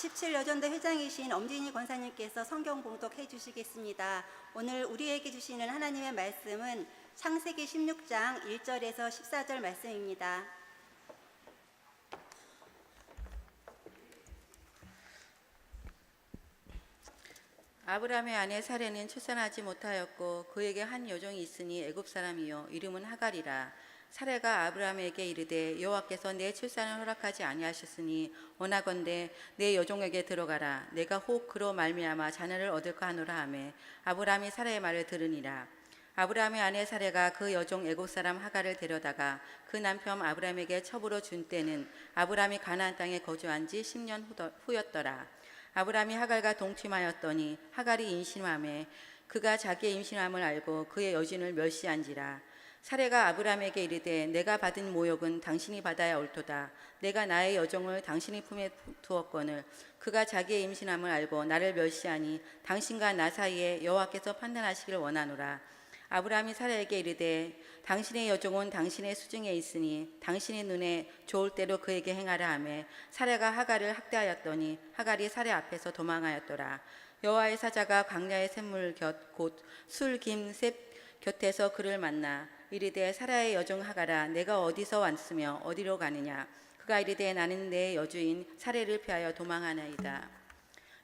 17여전도 회장이신 엄진희 권사님께서 성경 봉독해 주시겠습니다. 오늘 우리에게 주시는 하나님의 말씀은 창세기 16장 1절에서 14절 말씀입니다. 아브라함의 아내 사레는 출산하지 못하였고 그에게 한 여종이 있으니 애굽 사람이요 이름은 하갈이라. 사레가 아브라함에게 이르되 여호와께서 내 출산을 허락하지 아니하셨으니 원하건대 내 여종에게 들어가라. 내가 혹 그로 말미암아 자녀를 얻을까 하노라 하매 아브라함이 사레의 말을 들으니라. 아브라함의 아내 사레가 그 여종 애굽 사람 하갈을 데려다가 그 남편 아브라함에게 첩으로 준 때는 아브라함이 가나안 땅에 거주한 지 10년 후였더라. 아브라함이 하갈과 동침하였더니 하갈이 임신하매 그가 자기의 임신함을 알고 그의 여진을 멸시한지라. 사레가 아브라함에게 이르되 내가 받은 모욕은 당신이 받아야 옳도다. 내가 나의 여종을 당신의 품에 두었거늘 그가 자기의 임신함을 알고 나를 멸시하니 당신과 나 사이에 여호와께서 판단하시기를 원하노라. 아브라함이 사라에게 이르되 당신의 여종은 당신의 수중에 있으니 당신의 눈에 좋을 대로 그에게 행하라 하매 사라가 하갈을 학대하였더니 하갈이 사라 앞에서 도망하였더라. 여호와의 사자가 광야의 샘물 곁 곧 술김 셋 곁에서 그를 만나 이르되 사라의 여종 하갈아 내가 어디서 왔으며 어디로 가느냐. 그가 이르되 나는 내 여주인 사레를 피하여 도망하나이다.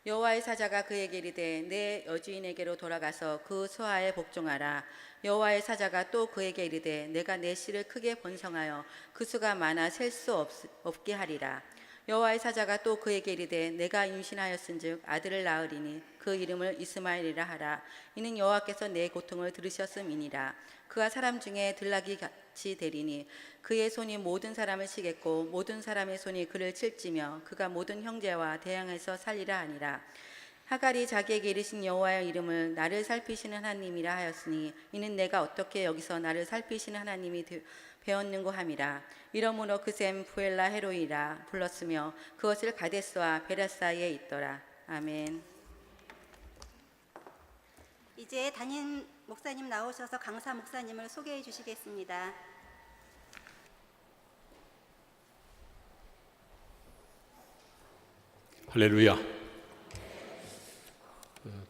여호와의 사자가 그에게 이르되 내 여주인에게로 돌아가서 그 수하에 복종하라. 여호와의 사자가 또 그에게 이르되 내가 내 씨를 크게 번성하여 그 수가 많아 셀 수 없게 하리라. 여호와의 사자가 또 그에게 이르되 내가 임신하였은즉 아들을 낳으리니 그 이름을 이스마엘이라 하라. 이는 여호와께서 내 고통을 들으셨음이니라. 그가 사람 중에 들나귀 같이 되리니 그의 손이 모든 사람을 치겠고 모든 사람의 손이 그를 칠지며 그가 모든 형제와 대항해서 살리라 하니라. 하갈이 자기에게 이르신 여호와의 이름을 나를 살피시는 하나님이라 하였으니 이는 내가 어떻게 여기서 나를 살피시는 하나님이 배웠는고 함이라. 이러므로 그 샘 부엘라 헤로이라 불렀으며 그것을 가데스와 베라 사이에 있더라. 아멘. 이제 담임 목사님 나오셔서 강사 목사님을 소개해 주시겠습니다. 할렐루야.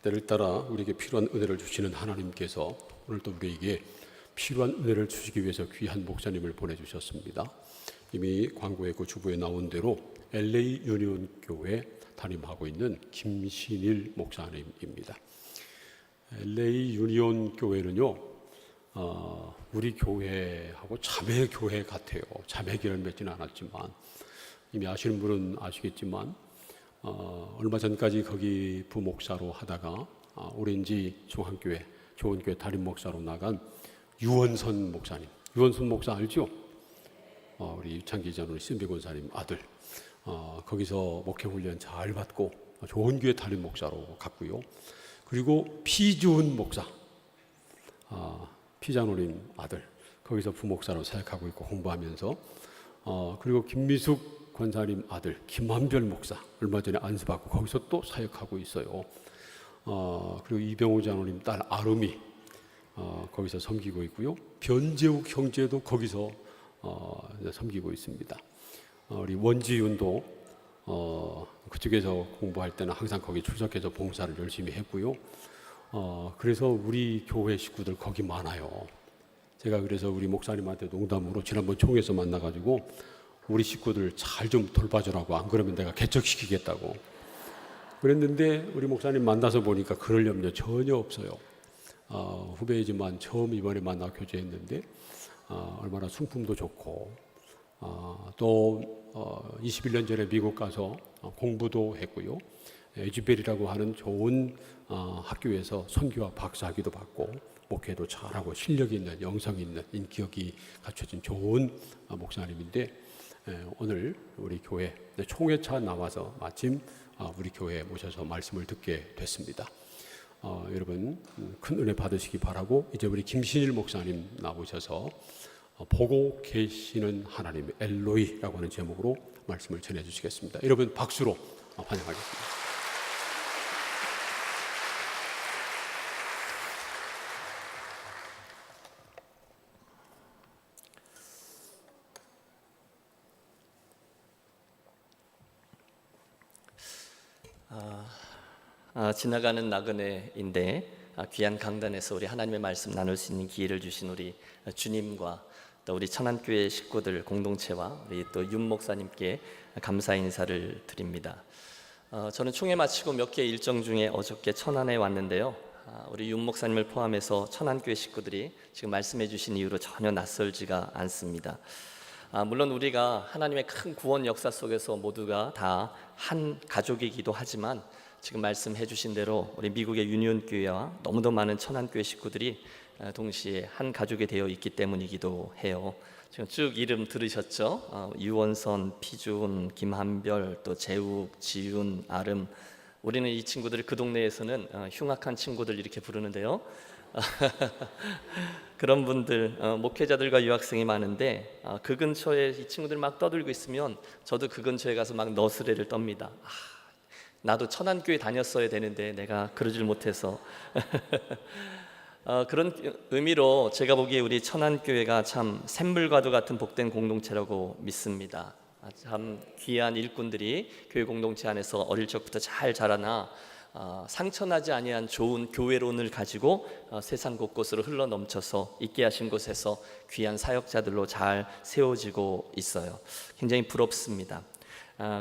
때를 따라 우리에게 필요한 은혜를 주시는 하나님께서 오늘도 우리에게 필요한 은혜를 주시기 위해서 귀한 목사님을 보내주셨습니다. 이미 광고에 그 주부에 나온 대로 LA 유니온 교회 담임하고 있는 김신일 목사님입니다. LA 유니온 교회는요, 우리 교회하고 자매 교회 같아요. 자매기를 맺지는 않았지만 이미 아시는 분은 아시겠지만 얼마 전까지 거기 부목사로 하다가 오렌지 중앙교회 좋은교회 담임 목사로 나간 유원선 목사님. 유원선 목사 알죠? 우리 유창기 전 우리 신비 권사님 아들. 거기서 목회훈련 잘 받고 좋은 교회 담임 목사로 갔고요. 그리고 피주은 목사, 피자노님 아들. 거기서 부목사로 사역하고 있고 공부하면서 그리고 김미숙 권사님 아들 김한별 목사 얼마 전에 안수받고 거기서 또 사역하고 있어요. 그리고 이병호 장로님 딸 아름이 거기서 섬기고 있고요. 변재욱 형제도 거기서 섬기고 있습니다. 우리 원지윤도 그쪽에서 공부할 때는 항상 거기 출석해서 봉사를 열심히 했고요. 그래서 우리 교회 식구들 거기 많아요. 제가 그래서 우리 목사님한테 농담으로 지난번 총회에서 만나가지고 우리 식구들 잘 좀 돌봐주라고, 안 그러면 내가 개척시키겠다고 그랬는데 우리 목사님 만나서 보니까 그럴 염려 전혀 없어요. 후배이지만 처음 이번에 만나 교제했는데 얼마나 성품도 좋고 또 21년 전에 미국 가서 공부도 했고요. 에즈벨이라고 하는 좋은 학교에서 선교와 박사학위도 받고 목회도 잘하고 실력이 있는, 영성이 있는, 인격이 갖춰진 좋은 목사님인데 오늘 우리 교회 총회차 나와서 마침 우리 교회에 모셔서 말씀을 듣게 됐습니다. 여러분 큰 은혜 받으시기 바라고 이제 우리 김신일 목사님 나오셔서 보고 계시는 하나님 엘로이라고 하는 제목으로 말씀을 전해 주시겠습니다. 여러분 박수로 환영하겠습니다. 지나가는 나그네인데 귀한 강단에서 우리 하나님의 말씀 나눌 수 있는 기회를 주신 우리 주님과 또 우리 천안교회 식구들 공동체와 우리 또 윤 목사님께 감사 인사를 드립니다. 저는 총회 마치고 몇 개 일정 중에 어저께 천안에 왔는데요. 우리 윤 목사님을 포함해서 천안교회 식구들이 지금 말씀해 주신 이유로 전혀 낯설지가 않습니다. 물론 우리가 하나님의 큰 구원 역사 속에서 모두가 다 한 가족이기도 하지만 지금 말씀해 주신 대로 우리 미국의 유니온 교회와 너무도 많은 천안교회 식구들이 동시에 한 가족이 되어 있기 때문이기도 해요. 지금 쭉 이름 들으셨죠? 유원선, 피준, 김한별, 또 재욱, 지윤, 아름. 우리는 이 친구들을 그 동네에서는 흉악한 친구들 이렇게 부르는데요. 그런 분들, 목회자들과 유학생이 많은데 그 근처에 이 친구들 막 떠들고 있으면 저도 그 근처에 가서 막 너스레를 떱니다. 나도 천안교회 다녔어야 되는데 내가 그러질 못해서. 그런 의미로 제가 보기에 우리 천안교회가 참 샘물과도 같은 복된 공동체라고 믿습니다. 참 귀한 일꾼들이 교회 공동체 안에서 어릴 적부터 잘 자라나 상처나지 아니한 좋은 교회론을 가지고 세상 곳곳으로 흘러넘쳐서 있게 하신 곳에서 귀한 사역자들로 잘 세워지고 있어요. 굉장히 부럽습니다.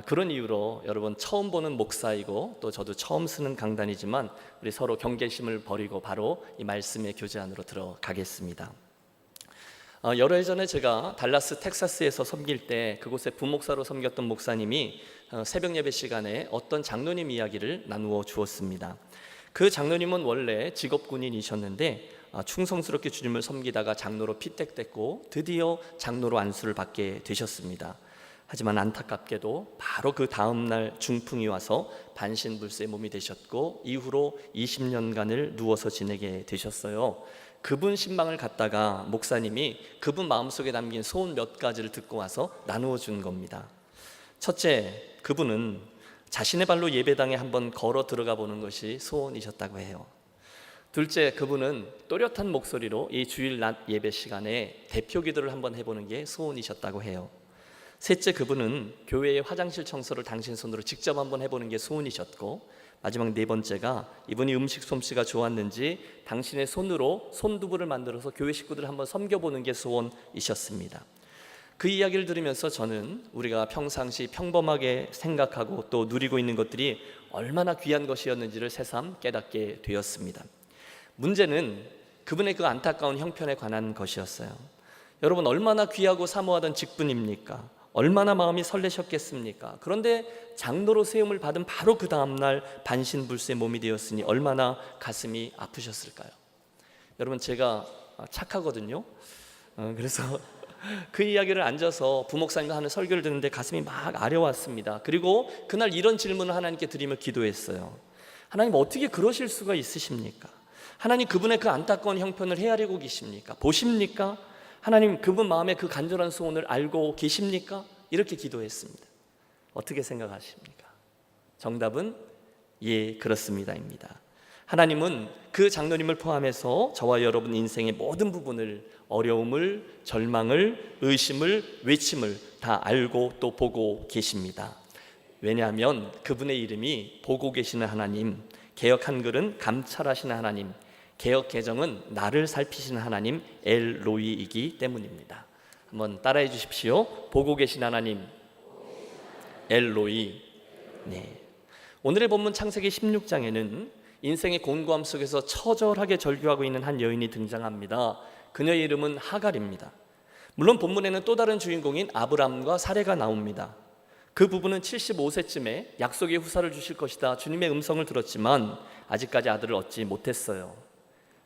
그런 이유로 여러분 처음 보는 목사이고 또 저도 처음 쓰는 강단이지만 우리 서로 경계심을 버리고 바로 이 말씀의 교제 안으로 들어가겠습니다. 여러 해 전에 제가 달라스 텍사스에서 섬길 때 그곳에 부목사로 섬겼던 목사님이 새벽 예배 시간에 어떤 장로님 이야기를 나누어 주었습니다. 그 장로님은 원래 직업 군인이셨는데 충성스럽게 주님을 섬기다가 장로로 피택됐고 드디어 장로로 안수를 받게 되셨습니다. 하지만 안타깝게도 바로 그 다음날 중풍이 와서 반신불수의 몸이 되셨고 이후로 20년간을 누워서 지내게 되셨어요. 그분 신방을 갖다가 목사님이 그분 마음속에 담긴 소원 몇 가지를 듣고 와서 나누어 준 겁니다. 첫째, 그분은 자신의 발로 예배당에 한번 걸어 들어가 보는 것이 소원이셨다고 해요. 둘째, 그분은 또렷한 목소리로 이 주일 낮 예배 시간에 대표 기도를 한번 해보는 게 소원이셨다고 해요. 셋째, 그분은 교회의 화장실 청소를 당신 손으로 직접 한번 해보는 게 소원이셨고, 마지막 네 번째가 이분이 음식 솜씨가 좋았는지 당신의 손으로 손두부를 만들어서 교회 식구들을 한번 섬겨보는 게 소원이셨습니다. 그 이야기를 들으면서 저는 우리가 평상시 평범하게 생각하고 또 누리고 있는 것들이 얼마나 귀한 것이었는지를 새삼 깨닫게 되었습니다. 문제는 그분의 그 안타까운 형편에 관한 것이었어요. 여러분, 얼마나 귀하고 사모하던 직분입니까? 얼마나 마음이 설레셨겠습니까? 그런데 장로로 세움을 받은 바로 그 다음날 반신불수의 몸이 되었으니 얼마나 가슴이 아프셨을까요? 여러분, 제가 착하거든요. 그래서 그 이야기를 앉아서 부목사님과 하는 설교를 듣는데 가슴이 막 아려왔습니다. 그리고 그날 이런 질문을 하나님께 드리며 기도했어요. 하나님, 어떻게 그러실 수가 있으십니까? 하나님, 그분의 그 안타까운 형편을 헤아리고 계십니까? 보십니까? 하나님, 그분 마음의 그 간절한 소원을 알고 계십니까? 이렇게 기도했습니다. 어떻게 생각하십니까? 정답은 예, 그렇습니다입니다. 하나님은 그 장로님을 포함해서 저와 여러분 인생의 모든 부분을, 어려움을, 절망을, 의심을, 외침을 다 알고 또 보고 계십니다. 왜냐하면 그분의 이름이 보고 계시는 하나님, 개역 한글은 감찰하시는 하나님, 개역 개정은 나를 살피시는 하나님 엘로이이기 때문입니다. 한번 따라해 주십시오. 보고 계신 하나님 엘로이. 네. 오늘의 본문 창세기 16장에는 인생의 곤고함 속에서 처절하게 절규하고 있는 한 여인이 등장합니다. 그녀의 이름은 하갈입니다. 물론 본문에는 또 다른 주인공인 아브람과 사레가 나옵니다. 그 부부는 75세쯤에 약속의 후사를 주실 것이다 주님의 음성을 들었지만 아직까지 아들을 얻지 못했어요.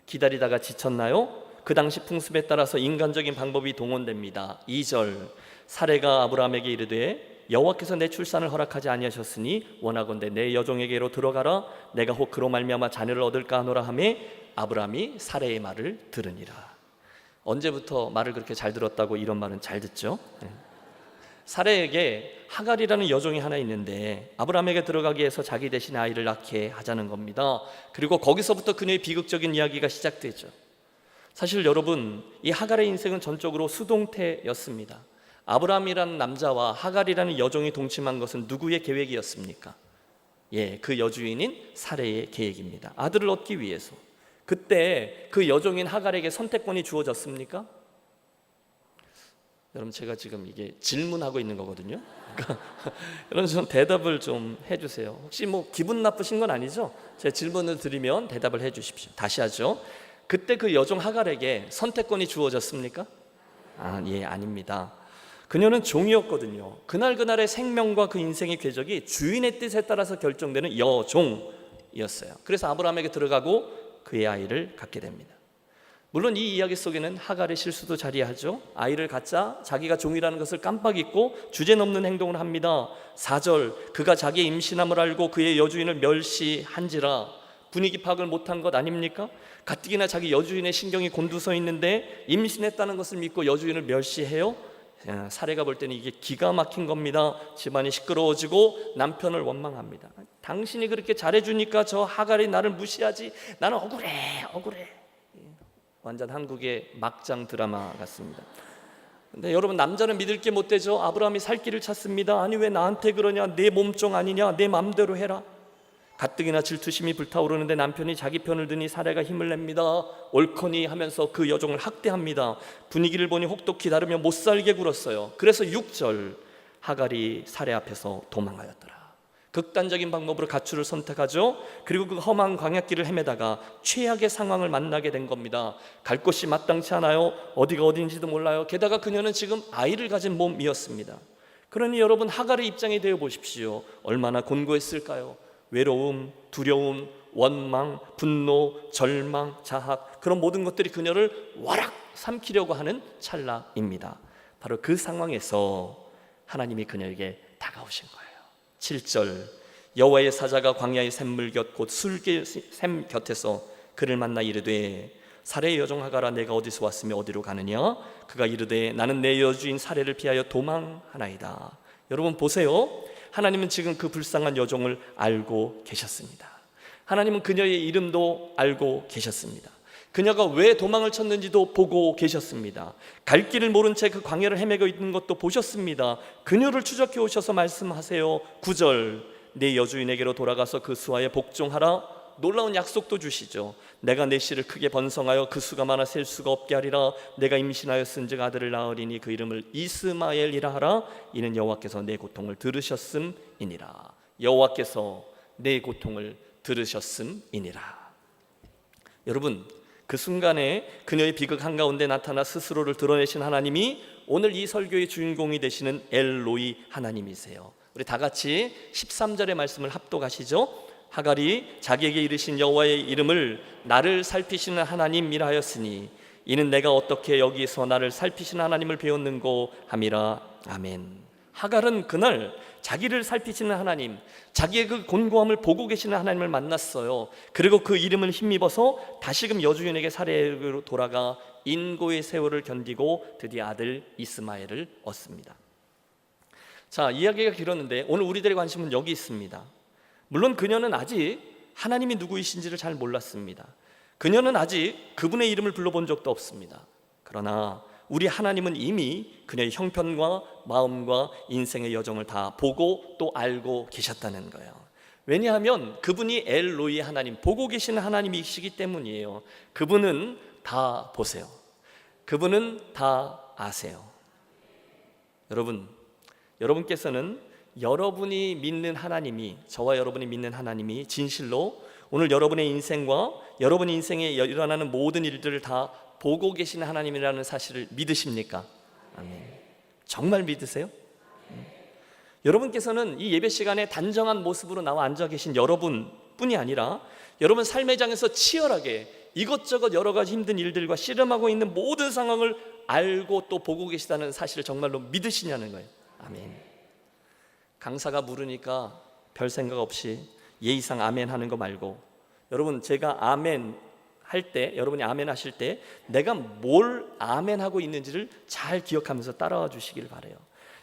기다리다가 지쳤나요? 그 당시 풍습에 따라서 인간적인 방법이 동원됩니다. 2절, 사레가 아브라함에게 이르되 여호와께서 내 출산을 허락하지 아니하셨으니 원하건대 내 여종에게로 들어가라. 내가 혹 그로 말미암아 자녀를 얻을까 하노라 하매 아브라함이 사레의 말을 들으니라. 언제부터 말을 그렇게 잘 들었다고 이런 말은 잘 듣죠? 사레에게 하갈이라는 여종이 하나 있는데 아브라함에게 들어가기 위해서 자기 대신 아이를 낳게 하자는 겁니다. 그리고 거기서부터 그녀의 비극적인 이야기가 시작되죠. 사실 여러분, 이 하갈의 인생은 전적으로 수동태였습니다. 아브라함이라는 남자와 하갈이라는 여종이 동침한 것은 누구의 계획이었습니까? 그 여주인인 사레의 계획입니다. 아들을 얻기 위해서. 그때 그 여종인 하갈에게 선택권이 주어졌습니까? 여러분, 제가 지금 이게 질문하고 있는 거거든요. 그러니까 여러분 좀 대답을 좀 해주세요. 혹시 뭐 기분 나쁘신 건 아니죠? 제 질문을 드리면 대답을 해주십시오. 다시 하죠. 그때 그 여종 하갈에게 선택권이 주어졌습니까? 아닙니다. 그녀는 종이었거든요. 그날그날의 생명과 그 인생의 궤적이 주인의 뜻에 따라서 결정되는 여종이었어요. 그래서 아브라함에게 들어가고 그의 아이를 갖게 됩니다. 물론 이 이야기 속에는 하갈의 실수도 자리하죠. 아이를 갖자 자기가 종이라는 것을 깜빡 잊고 주제넘는 행동을 합니다. 4절, 그가 자기의 임신함을 알고 그의 여주인을 멸시한지라. 분위기 파악을 못한 것 아닙니까? 가뜩이나 자기 여주인의 신경이 곤두서 있는데 임신했다는 것을 믿고 여주인을 멸시해요? 사례가 볼 때는 이게 기가 막힌 겁니다. 집안이 시끄러워지고 남편을 원망합니다. 당신이 그렇게 잘해주니까 저 하갈이 나를 무시하지. 나는 억울해. 완전 한국의 막장 드라마 같습니다. 근데 여러분, 남자는 믿을 게 못 되죠. 아브라함이 살 길을 찾습니다. 아니 왜 나한테 그러냐, 내 몸종 아니냐, 내 맘대로 해라. 가뜩이나 질투심이 불타오르는데 남편이 자기 편을 드니 사례가 힘을 냅니다. 옳거니 하면서 그 여종을 학대합니다. 분위기를 보니 혹독히 다르며 못살게 굴었어요. 그래서 6절, 하갈이 사례 앞에서 도망하였더라. 극단적인 방법으로 가출을 선택하죠. 그리고 그 험한 광야길을 헤매다가 최악의 상황을 만나게 된 겁니다. 갈 곳이 마땅치 않아요. 어디가 어딘지도 몰라요. 게다가 그녀는 지금 아이를 가진 몸이었습니다. 그러니 여러분, 하갈의 입장에 대해 보십시오. 얼마나 곤고했을까요? 외로움, 두려움, 원망, 분노, 절망, 자학, 그런 모든 것들이 그녀를 와락 삼키려고 하는 찰나입니다. 바로 그 상황에서 하나님이 그녀에게 다가오신 거예요. 7절, 여호와의 사자가 광야의 샘물 곁 곧 술샘 곁에서 그를 만나 이르되 사레의 여종 하갈아, 내가 어디서 왔으며 어디로 가느냐? 그가 이르되 나는 내 여주인 사레를 피하여 도망하나이다. 여러분 보세요. 하나님은 지금 그 불쌍한 여종을 알고 계셨습니다. 하나님은 그녀의 이름도 알고 계셨습니다. 그녀가 왜 도망을 쳤는지도 보고 계셨습니다. 갈 길을 모른 채 그 광야를 헤매고 있는 것도 보셨습니다. 그녀를 추적해 오셔서 말씀하세요. 9절, 내 여주인에게로 돌아가서 그 수하에 복종하라. 놀라운 약속도 주시죠. 내가 내 씨를 크게 번성하여 그 수가 많아 셀 수가 없게 하리라. 내가 임신하였은즉 아들을 낳으리니 그 이름을 이스마엘이라 하라. 이는 여호와께서 내 고통을 들으셨음이니라. 여호와께서 내 고통을 들으셨음이니라. 여러분, 그 순간에 그녀의 비극 한가운데 나타나 스스로를 드러내신 하나님이 오늘 이 설교의 주인공이 되시는 엘로이 하나님이세요. 우리 다 같이 13절의 말씀을 합독하시죠. 하갈이 자기에게 이르신 여호와의 이름을 나를 살피시는 하나님이라 하였으니 이는 내가 어떻게 여기서 나를 살피시는 하나님을 배웠는고 함이라. 아멘. 하갈은 그날 자기를 살피시는 하나님, 자기의 그 곤고함을 보고 계시는 하나님을 만났어요. 그리고 그 이름을 힘입어서 다시금 여주인에게 사례로 돌아가 인고의 세월을 견디고 드디어 아들 이스마엘을 얻습니다. 자, 이야기가 길었는데 오늘 우리들의 관심은 여기 있습니다. 물론 그녀는 아직 하나님이 누구이신지를 잘 몰랐습니다. 그녀는 아직 그분의 이름을 불러본 적도 없습니다. 그러나 우리 하나님은 이미 그녀의 형편과 마음과 인생의 여정을 다 보고 또 알고 계셨다는 거예요. 왜냐하면 그분이 엘로이 하나님, 보고 계시는 하나님이시기 때문이에요. 그분은 다 보세요. 그분은 다 아세요. 여러분께서는 여러분이 믿는 하나님이, 저와 여러분이 믿는 하나님이 진실로 오늘 여러분의 인생과 여러분 인생에 일어나는 모든 일들을 다 보고 계시는 하나님이라는 사실을 믿으십니까? 아멘. 정말 믿으세요? 여러분께서는 이 예배 시간에 단정한 모습으로 나와 앉아 계신 여러분뿐이 아니라 여러분 삶의 장에서 치열하게 이것저것 여러 가지 힘든 일들과 씨름하고 있는 모든 상황을 알고 또 보고 계시다는 사실을 정말로 믿으시냐는 거예요. 아멘. 강사가 물으니까 별 생각 없이 예의상 아멘 하는 거 말고, 여러분 제가 아멘 할 때, 여러분이 아멘 하실 때 내가 뭘 아멘 하고 있는지를 잘 기억하면서 따라와 주시길 바라요.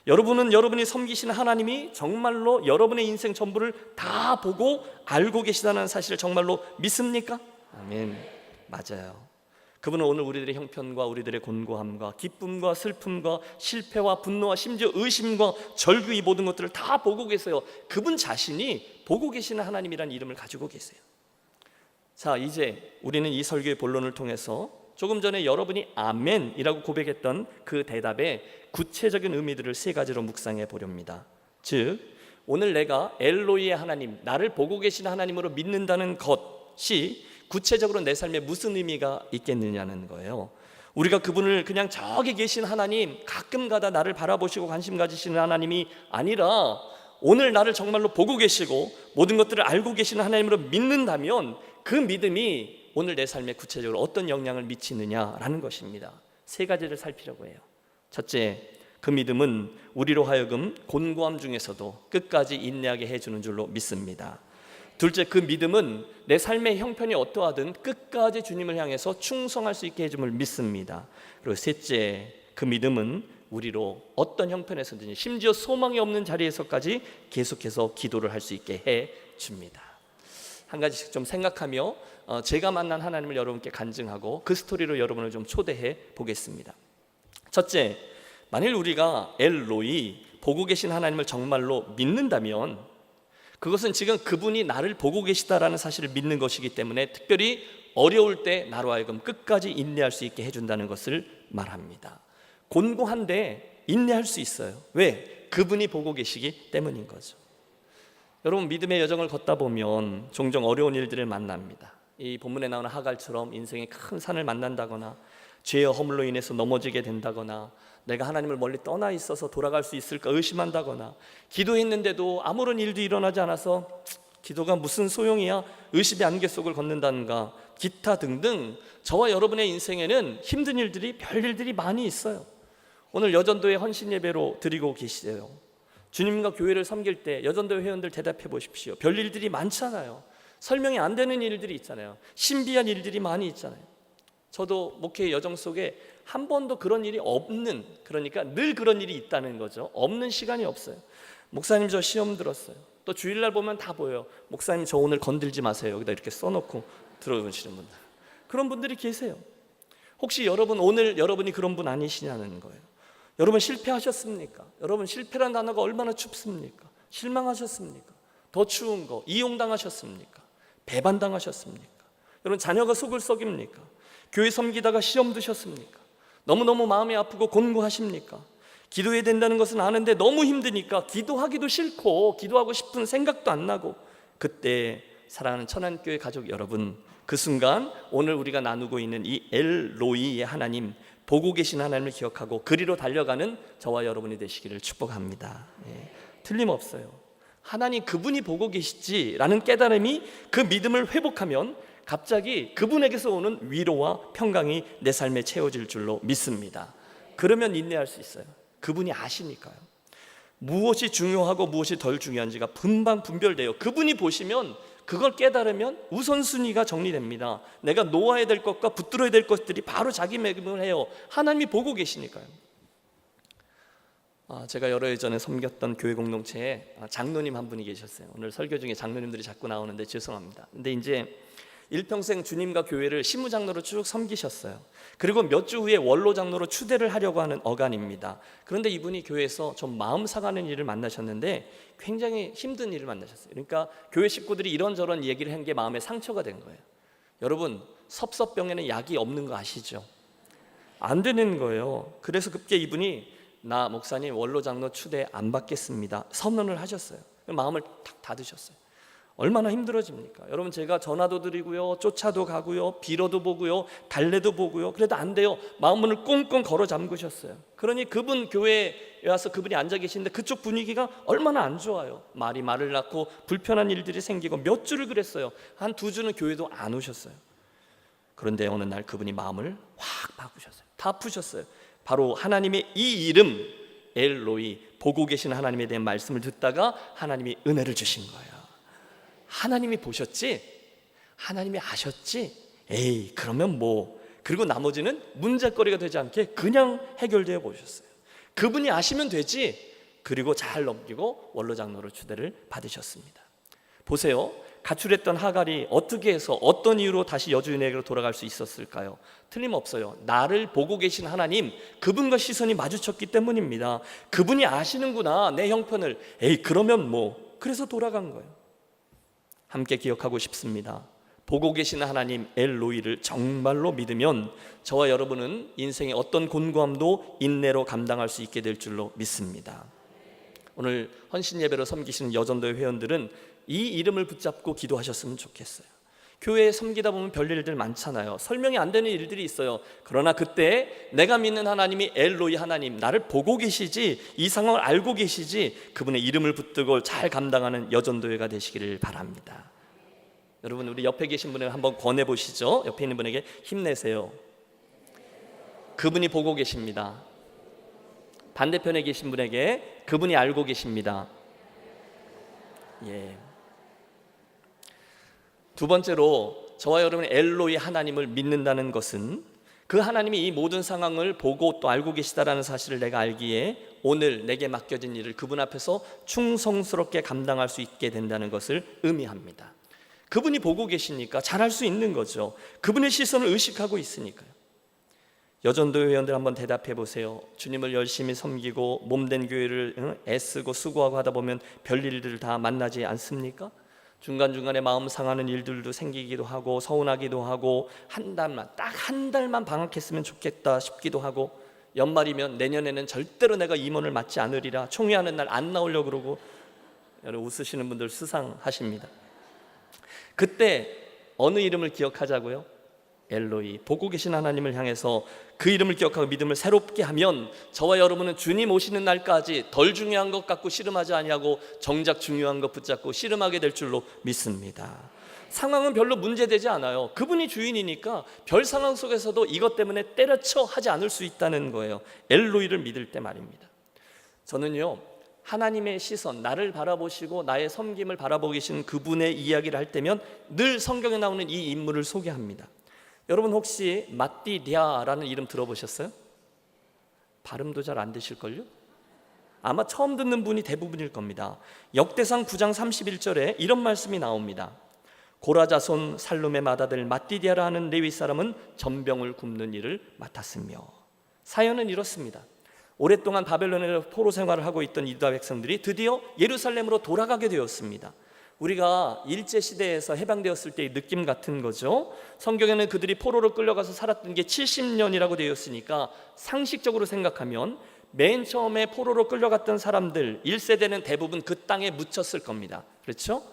여러분은 여러분이 섬기시는 하나님이 정말로 여러분의 인생 전부를 다 보고 알고 계시다는 사실을 정말로 믿습니까? 아멘. 맞아요. 그분은 오늘 우리들의 형편과 우리들의 곤고함과 기쁨과 슬픔과 실패와 분노와 심지어 의심과 절규, 이 모든 것들을 다 보고 계세요. 그분 자신이 보고 계시는 하나님이라는 이름을 가지고 계세요. 자, 이제 우리는 이 설교의 본론을 통해서 조금 전에 여러분이 아멘이라고 고백했던 그 대답의 구체적인 의미들을 세 가지로 묵상해 보렵니다. 즉, 오늘 내가 엘로이의 하나님, 나를 보고 계시는 하나님으로 믿는다는 것이 구체적으로 내 삶에 무슨 의미가 있겠느냐는 거예요. 우리가 그분을 그냥 저기 계신 하나님, 가끔가다 나를 바라보시고 관심 가지시는 하나님이 아니라 오늘 나를 정말로 보고 계시고 모든 것들을 알고 계시는 하나님으로 믿는다면 그 믿음이 오늘 내 삶에 구체적으로 어떤 영향을 미치느냐라는 것입니다. 세 가지를 살피려고 해요. 첫째, 그 믿음은 우리로 하여금 곤고함 중에서도 끝까지 인내하게 해주는 줄로 믿습니다. 둘째, 그 믿음은 내 삶의 형편이 어떠하든 끝까지 주님을 향해서 충성할 수 있게 해줌을 믿습니다. 그리고 셋째, 그 믿음은 우리로 어떤 형편에서든지 심지어 소망이 없는 자리에서까지 계속해서 기도를 할 수 있게 해줍니다. 한 가지씩 좀 생각하며 제가 만난 하나님을 여러분께 간증하고 그 스토리로 여러분을 좀 초대해 보겠습니다. 첫째, 만일 우리가 엘로이, 보고 계신 하나님을 정말로 믿는다면 그것은 지금 그분이 나를 보고 계시다라는 사실을 믿는 것이기 때문에 특별히 어려울 때 나로 하여금 끝까지 인내할 수 있게 해준다는 것을 말합니다. 곤고한데 인내할 수 있어요. 왜? 그분이 보고 계시기 때문인 거죠. 여러분, 믿음의 여정을 걷다 보면 종종 어려운 일들을 만납니다. 이 본문에 나오는 하갈처럼 인생의 큰 산을 만난다거나 죄의 허물로 인해서 넘어지게 된다거나 내가 하나님을 멀리 떠나 있어서 돌아갈 수 있을까 의심한다거나 기도했는데도 아무런 일도 일어나지 않아서 기도가 무슨 소용이야? 의심의 안개 속을 걷는다든가 기타 등등 저와 여러분의 인생에는 힘든 일들이 별일들이 많이 있어요. 오늘 여전도의 헌신 예배로 드리고 계시대요. 주님과 교회를 섬길 때 여전도 회원들 대답해 보십시오. 별일들이 많잖아요. 설명이 안 되는 일들이 있잖아요. 신비한 일들이 많이 있잖아요. 저도 목회의 여정 속에 한 번도 그런 일이 없는, 그러니까 늘 그런 일이 있다는 거죠. 없는 시간이 없어요. 목사님 저 시험 들었어요. 또 주일날 보면 다 보여요. 목사님 저 오늘 건들지 마세요. 여기다 이렇게 써놓고 들어오시는 분들, 그런 분들이 계세요. 혹시 여러분 오늘 여러분이 그런 분 아니시냐는 거예요. 여러분 실패하셨습니까? 여러분 실패란 단어가 얼마나 춥습니까? 실망하셨습니까? 더 추운 거 이용당하셨습니까? 배반당하셨습니까? 여러분 자녀가 속을 썩입니까? 교회 섬기다가 시험 드셨습니까? 너무너무 마음이 아프고 곤고하십니까? 기도해야 된다는 것은 아는데 너무 힘드니까 기도하기도 싫고 기도하고 싶은 생각도 안 나고, 그때 사랑하는 천안교회 가족 여러분, 그 순간 오늘 우리가 나누고 있는 이 엘로이의 하나님, 보고 계신 하나님을 기억하고 그리로 달려가는 저와 여러분이 되시기를 축복합니다. 틀림없어요. 하나님 그분이 보고 계시지라는 깨달음이, 그 믿음을 회복하면 갑자기 그분에게서 오는 위로와 평강이 내 삶에 채워질 줄로 믿습니다. 그러면 인내할 수 있어요. 그분이 아시니까요. 무엇이 중요하고 무엇이 덜 중요한지가 금방 분별돼요. 그분이 보시면, 그걸 깨달으면 우선순위가 정리됩니다. 내가 놓아야 될 것과 붙들어야 될 것들이 바로 자기매김을 해요. 하나님이 보고 계시니까요. 제가 여러 해 전에 섬겼던 교회 공동체에 장로님 한 분이 계셨어요. 오늘 설교 중에 장로님들이 자꾸 나오는데 죄송합니다. 근데 이제 일평생 주님과 교회를 시무장로로 쭉 섬기셨어요. 그리고 몇 주 후에 원로장로로 추대를 하려고 하는 어간입니다. 그런데 이분이 교회에서 좀 마음 상하는 일을 만나셨는데 굉장히 힘든 일을 만나셨어요. 그러니까 교회 식구들이 이런저런 얘기를 한 게 마음에 상처가 된 거예요. 여러분, 섭섭병에는 약이 없는 거 아시죠? 안 되는 거예요. 그래서 급게 이분이 나 목사님 원로장로 추대 안 받겠습니다 선언을 하셨어요. 마음을 탁 닫으셨어요. 얼마나 힘들어집니까? 여러분, 제가 전화도 드리고요, 쫓아도 가고요, 빌어도 보고요, 달래도 보고요. 그래도 안 돼요. 마음문을 꽁꽁 걸어 잠그셨어요. 그러니 그분 교회에 와서 그분이 앉아 계시는데 그쪽 분위기가 얼마나 안 좋아요. 말이 말을 낳고 불편한 일들이 생기고 몇 주를 그랬어요. 한 2주는 교회도 안 오셨어요. 그런데 어느 날 그분이 마음을 확 바꾸셨어요. 다 푸셨어요. 바로 하나님의 이 이름 엘로이, 보고 계신 하나님에 대한 말씀을 듣다가 하나님이 은혜를 주신 거예요. 하나님이 보셨지? 하나님이 아셨지? 에이, 그러면 뭐. 그리고 나머지는 문제거리가 되지 않게 그냥 해결되어 보셨어요. 그분이 아시면 되지. 그리고 잘 넘기고 원로장로로 추대를 받으셨습니다. 보세요. 가출했던 하갈이 어떻게 해서 어떤 이유로 다시 여주인에게로 돌아갈 수 있었을까요? 틀림없어요. 나를 보고 계신 하나님, 그분과 시선이 마주쳤기 때문입니다. 그분이 아시는구나, 내 형편을. 에이, 그러면 뭐. 그래서 돌아간 거예요. 함께 기억하고 싶습니다. 보고 계신 하나님 엘로이를 정말로 믿으면 저와 여러분은 인생의 어떤 곤고함도 인내로 감당할 수 있게 될 줄로 믿습니다. 오늘 헌신 예배로 섬기시는 여전도회 회원들은 이 이름을 붙잡고 기도하셨으면 좋겠어요. 교회에 섬기다 보면 별일들 많잖아요. 설명이 안 되는 일들이 있어요. 그러나 그때 내가 믿는 하나님이 엘로이 하나님, 나를 보고 계시지, 이 상황을 알고 계시지, 그분의 이름을 붙들고 잘 감당하는 여전도회가 되시기를 바랍니다. 여러분, 우리 옆에 계신 분을 한번 권해보시죠. 옆에 있는 분에게 힘내세요. 그분이 보고 계십니다. 반대편에 계신 분에게 그분이 알고 계십니다. 예. 두 번째로, 저와 여러분의 엘로이 하나님을 믿는다는 것은 그 하나님이 이 모든 상황을 보고 또 알고 계시다라는 사실을 내가 알기에 오늘 내게 맡겨진 일을 그분 앞에서 충성스럽게 감당할 수 있게 된다는 것을 의미합니다. 그분이 보고 계시니까 잘할 수 있는 거죠. 그분의 시선을 의식하고 있으니까요. 여전도 회원들 한번 대답해 보세요. 주님을 열심히 섬기고 몸된 교회를 애쓰고 수고하고 하다 보면 별일들을 다 만나지 않습니까? 중간중간에 마음 상하는 일들도 생기기도 하고 서운하기도 하고 딱 한 달만 방학했으면 좋겠다 싶기도 하고 연말이면 내년에는 절대로 내가 임원을 맡지 않으리라 총회하는 날 안 나오려고 그러고 여러분 웃으시는 분들 수상하십니다. 그때 어느 이름을 기억하자고요? 엘로이, 보고 계신 하나님을 향해서 그 이름을 기억하고 믿음을 새롭게 하면 저와 여러분은 주님 오시는 날까지 덜 중요한 것 갖고 씨름하지 아니하고 정작 중요한 것 붙잡고 씨름하게 될 줄로 믿습니다. 상황은 별로 문제되지 않아요. 그분이 주인이니까 별 상황 속에서도 이것 때문에 때려쳐 하지 않을 수 있다는 거예요. 엘로이를 믿을 때 말입니다. 저는요, 하나님의 시선, 나를 바라보시고 나의 섬김을 바라보고 계신 그분의 이야기를 할 때면 늘 성경에 나오는 이 인물을 소개합니다. 여러분 혹시 마띠디아라는 이름 들어보셨어요? 발음도 잘 안 되실걸요? 아마 처음 듣는 분이 대부분일 겁니다. 역대상 9장 31절에 이런 말씀이 나옵니다. 고라 자손 살룸의 맏아들 마띠디아라 하는 레위 사람은 전병을 굽는 일을 맡았으며. 사연은 이렇습니다. 오랫동안 바벨론에서 포로 생활을 하고 있던 유다 백성들이 드디어 예루살렘으로 돌아가게 되었습니다. 우리가 일제시대에서 해방되었을 때의 느낌 같은 거죠. 성경에는 그들이 포로로 끌려가서 살았던 게 70년이라고 되어 있으니까 상식적으로 생각하면 맨 처음에 포로로 끌려갔던 사람들 1세대는 대부분 그 땅에 묻혔을 겁니다. 그렇죠?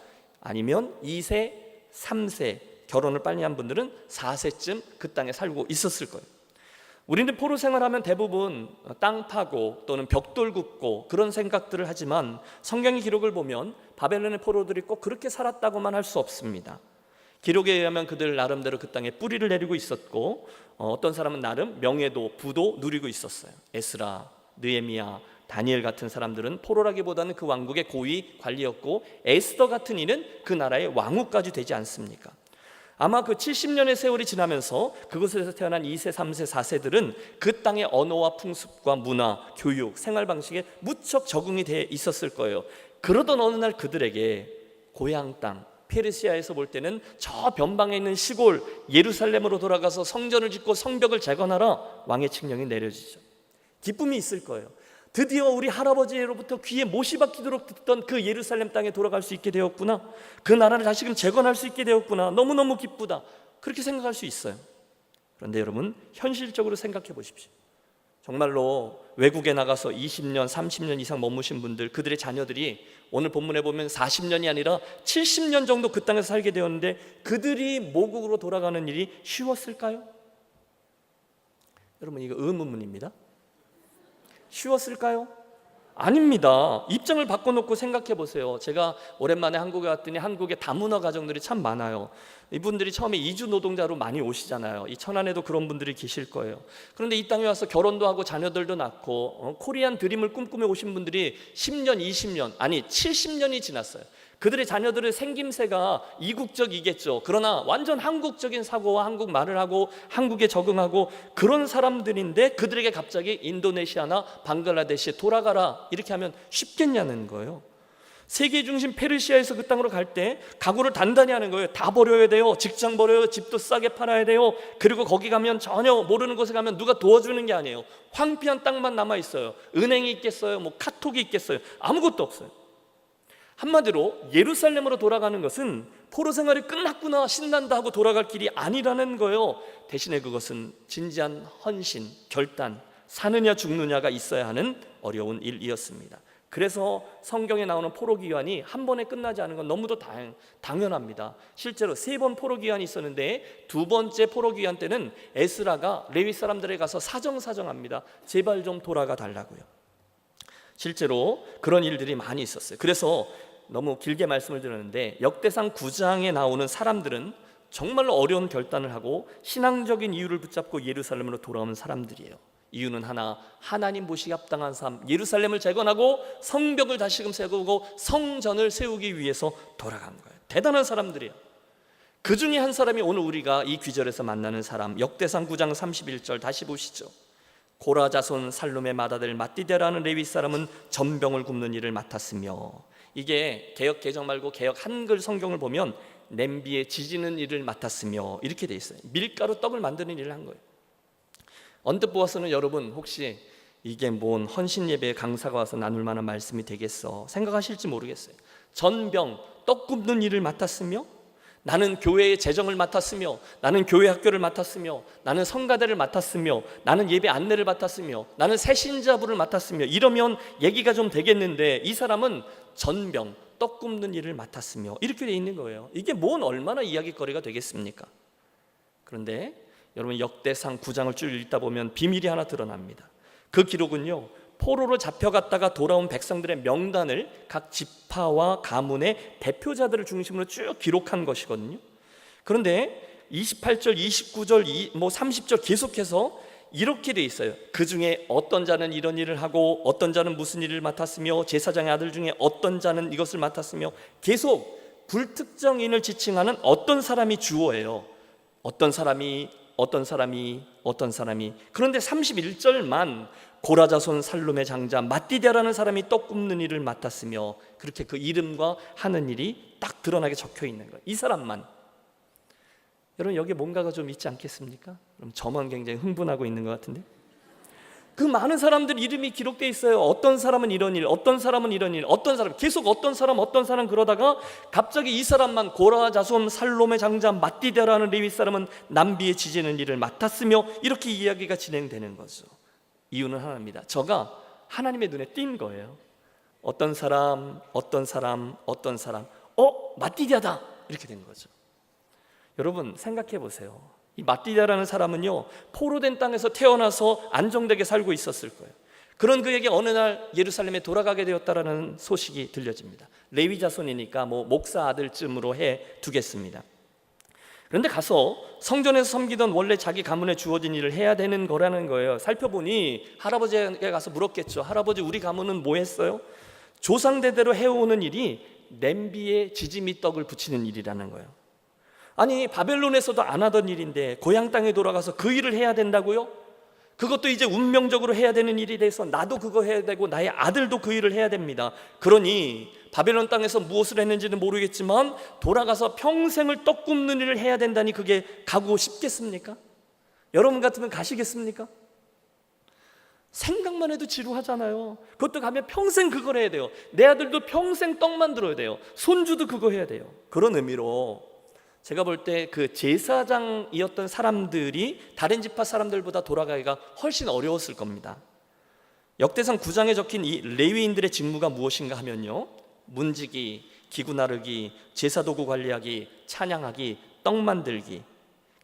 아니면 2세, 3세, 결혼을 빨리 한 분들은 4세쯤 그 땅에 살고 있었을 거예요. 우리는 포로 생활하면 대부분 땅 파고 또는 벽돌 굽고 그런 생각들을 하지만 성경의 기록을 보면 바벨론의 포로들이 꼭 그렇게 살았다고만 할 수 없습니다. 기록에 의하면 그들 나름대로 그 땅에 뿌리를 내리고 있었고 어떤 사람은 나름 명예도 부도 누리고 있었어요. 에스라, 느헤미야, 다니엘 같은 사람들은 포로라기보다는 그 왕국의 고위 관리였고 에스더 같은 이는 그 나라의 왕후까지 되지 않습니까? 아마 그 70년의 세월이 지나면서 그곳에서 태어난 2세, 3세, 4세들은 그 땅의 언어와 풍습과 문화, 교육, 생활 방식에 무척 적응이 돼 있었을 거예요. 그러던 어느 날 그들에게 고향 땅 페르시아에서 볼 때는 저 변방에 있는 시골 예루살렘으로 돌아가서 성전을 짓고 성벽을 재건하라 왕의 칙령이 내려지죠. 기쁨이 있을 거예요. 드디어 우리 할아버지로부터 귀에 못이 박히도록 듣던 그 예루살렘 땅에 돌아갈 수 있게 되었구나. 그 나라를 다시금 재건할 수 있게 되었구나. 너무너무 기쁘다. 그렇게 생각할 수 있어요. 그런데 여러분 현실적으로 생각해 보십시오. 정말로 외국에 나가서 20년, 30년 이상 머무신 분들, 그들의 자녀들이 오늘 본문에 보면 40년이 아니라 70년 정도 그 땅에서 살게 되었는데 그들이 모국으로 돌아가는 일이 쉬웠을까요? 여러분 이거 의문문입니다. 쉬웠을까요? 아닙니다. 입장을 바꿔놓고 생각해 보세요. 제가 오랜만에 한국에 왔더니 한국에 다문화 가정들이 참 많아요. 이분들이 처음에 이주 노동자로 많이 오시잖아요. 이 천안에도 그런 분들이 계실 거예요. 그런데 이 땅에 와서 결혼도 하고 자녀들도 낳고 코리안 드림을 꿈꾸며 오신 분들이 10년, 20년 아니 70년이 지났어요. 그들의 자녀들의 생김새가 이국적이겠죠. 그러나 완전 한국적인 사고와 한국말을 하고 한국에 적응하고 그런 사람들인데 그들에게 갑자기 인도네시아나 방글라데시에 돌아가라 이렇게 하면 쉽겠냐는 거예요. 세계 중심 페르시아에서 그 땅으로 갈 때 각오를 단단히 하는 거예요. 다 버려야 돼요. 직장 버려요. 집도 싸게 팔아야 돼요. 그리고 거기 가면 전혀 모르는 곳에 가면 누가 도와주는 게 아니에요. 황폐한 땅만 남아 있어요. 은행이 있겠어요? 뭐 카톡이 있겠어요? 아무것도 없어요. 한마디로 예루살렘으로 돌아가는 것은 포로 생활이 끝났구나 신난다 하고 돌아갈 길이 아니라는 거예요. 대신에 그것은 진지한 헌신, 결단, 사느냐 죽느냐가 있어야 하는 어려운 일이었습니다. 그래서 성경에 나오는 포로 기환이 한 번에 끝나지 않은 건 너무도 당연합니다. 실제로 3번 포로 기환이 있었는데 2번째 포로 기환 때는 에스라가 레위 사람들에 가서 사정합니다. 제발 좀 돌아가 달라고요. 실제로 그런 일들이 많이 있었어요. 그래서 너무 길게 말씀을 드렸는데 역대상 9장에 나오는 사람들은 정말로 어려운 결단을 하고 신앙적인 이유를 붙잡고 예루살렘으로 돌아오는 사람들이에요. 이유는 하나, 하나님 보시기 합당한 삶, 예루살렘을 재건하고 성벽을 다시금 세우고 성전을 세우기 위해서 돌아간 거예요. 대단한 사람들이에요. 그 중에 한 사람이 오늘 우리가 이 귀절에서 만나는 사람, 역대상 9장 31절 다시 보시죠. 고라 자손 살룸의 맏아들 맏디데라는 레위 사람은 전병을 굽는 일을 맡았으며, 이게 개역 개정 말고 개역 한글 성경을 보면 냄비에 지지는 일을 맡았으며 이렇게 돼 있어요. 밀가루 떡을 만드는 일을 한 거예요. 언뜻 보아서는 여러분 혹시 이게 뭔 헌신 예배 강사가 와서 나눌 만한 말씀이 되겠어 생각하실지 모르겠어요. 전병 떡 굽는 일을 맡았으며, 나는 교회의 재정을 맡았으며, 나는 교회 학교를 맡았으며, 나는 성가대를 맡았으며, 나는 예배 안내를 맡았으며, 나는 새신자부를 맡았으며, 이러면 얘기가 좀 되겠는데 이 사람은 전병 떡 굽는 일을 맡았으며 이렇게 돼 있는 거예요. 이게 뭔 얼마나 이야기거리가 되겠습니까? 그런데 여러분 역대상 9장을 쭉 읽다 보면 비밀이 하나 드러납니다. 그 기록은요, 포로로 잡혀갔다가 돌아온 백성들의 명단을 각 지파와 가문의 대표자들을 중심으로 쭉 기록한 것이거든요. 그런데 28절, 29절, 30절 계속해서 이렇게 돼 있어요. 그 중에 어떤 자는 이런 일을 하고 어떤 자는 무슨 일을 맡았으며 제사장의 아들 중에 어떤 자는 이것을 맡았으며, 계속 불특정인을 지칭하는 어떤 사람이 주어예요. 어떤 사람이. 그런데 31절만 고라 자손 살룸의 장자 맏디데라는 사람이 떡 굽는 일을 맡았으며, 그렇게 그 이름과 하는 일이 딱 드러나게 적혀 있는 거예요. 이 사람만. 여러분 여기 뭔가가 좀 있지 않겠습니까? 그럼 저만 굉장히 흥분하고 있는 것 같은데, 그 많은 사람들 이름이 기록되어 있어요. 어떤 사람은 이런 일, 어떤 사람은 이런 일, 어떤 사람 계속 어떤 사람 그러다가 갑자기 이 사람만 고라 자손 살롬의 장자 맏디데라는 레위 사람은 남비에 지지는 일을 맡았으며, 이렇게 이야기가 진행되는 거죠. 이유는 하나입니다. 저가 하나님의 눈에 띈 거예요. 어떤 사람 맏디데다 이렇게 된 거죠. 여러분 생각해 보세요. 이 맏디데라는 사람은요, 포로된 땅에서 태어나서 안정되게 살고 있었을 거예요. 그런 그에게 어느 날 예루살렘에 돌아가게 되었다라는 소식이 들려집니다. 레위 자손이니까 목사 아들쯤으로 해 두겠습니다. 그런데 가서 성전에서 섬기던 원래 자기 가문에 주어진 일을 해야 되는 거라는 거예요. 살펴보니 할아버지에게 가서 물었겠죠. 할아버지, 우리 가문은 뭐 했어요? 조상대대로 해오는 일이 냄비에 지짐이 떡을 붙이는 일이라는 거예요. 아니 바벨론에서도 안 하던 일인데 고향 땅에 돌아가서 그 일을 해야 된다고요? 그것도 이제 운명적으로 해야 되는 일이 돼서 나도 그거 해야 되고 나의 아들도 그 일을 해야 됩니다. 그러니 바벨론 땅에서 무엇을 했는지는 모르겠지만 돌아가서 평생을 떡 굽는 일을 해야 된다니 그게 가고 싶겠습니까? 여러분 같으면 가시겠습니까? 생각만 해도 지루하잖아요. 그것도 가면 평생 그걸 해야 돼요. 내 아들도 평생 떡 만들어야 돼요. 손주도 그거 해야 돼요. 그런 의미로 제가 볼 때 그 제사장이었던 사람들이 다른 지파 사람들보다 돌아가기가 훨씬 어려웠을 겁니다. 역대상 9장에 적힌 이 레위인들의 직무가 무엇인가 하면요, 문지기, 기구 나르기, 제사도구 관리하기, 찬양하기, 떡 만들기,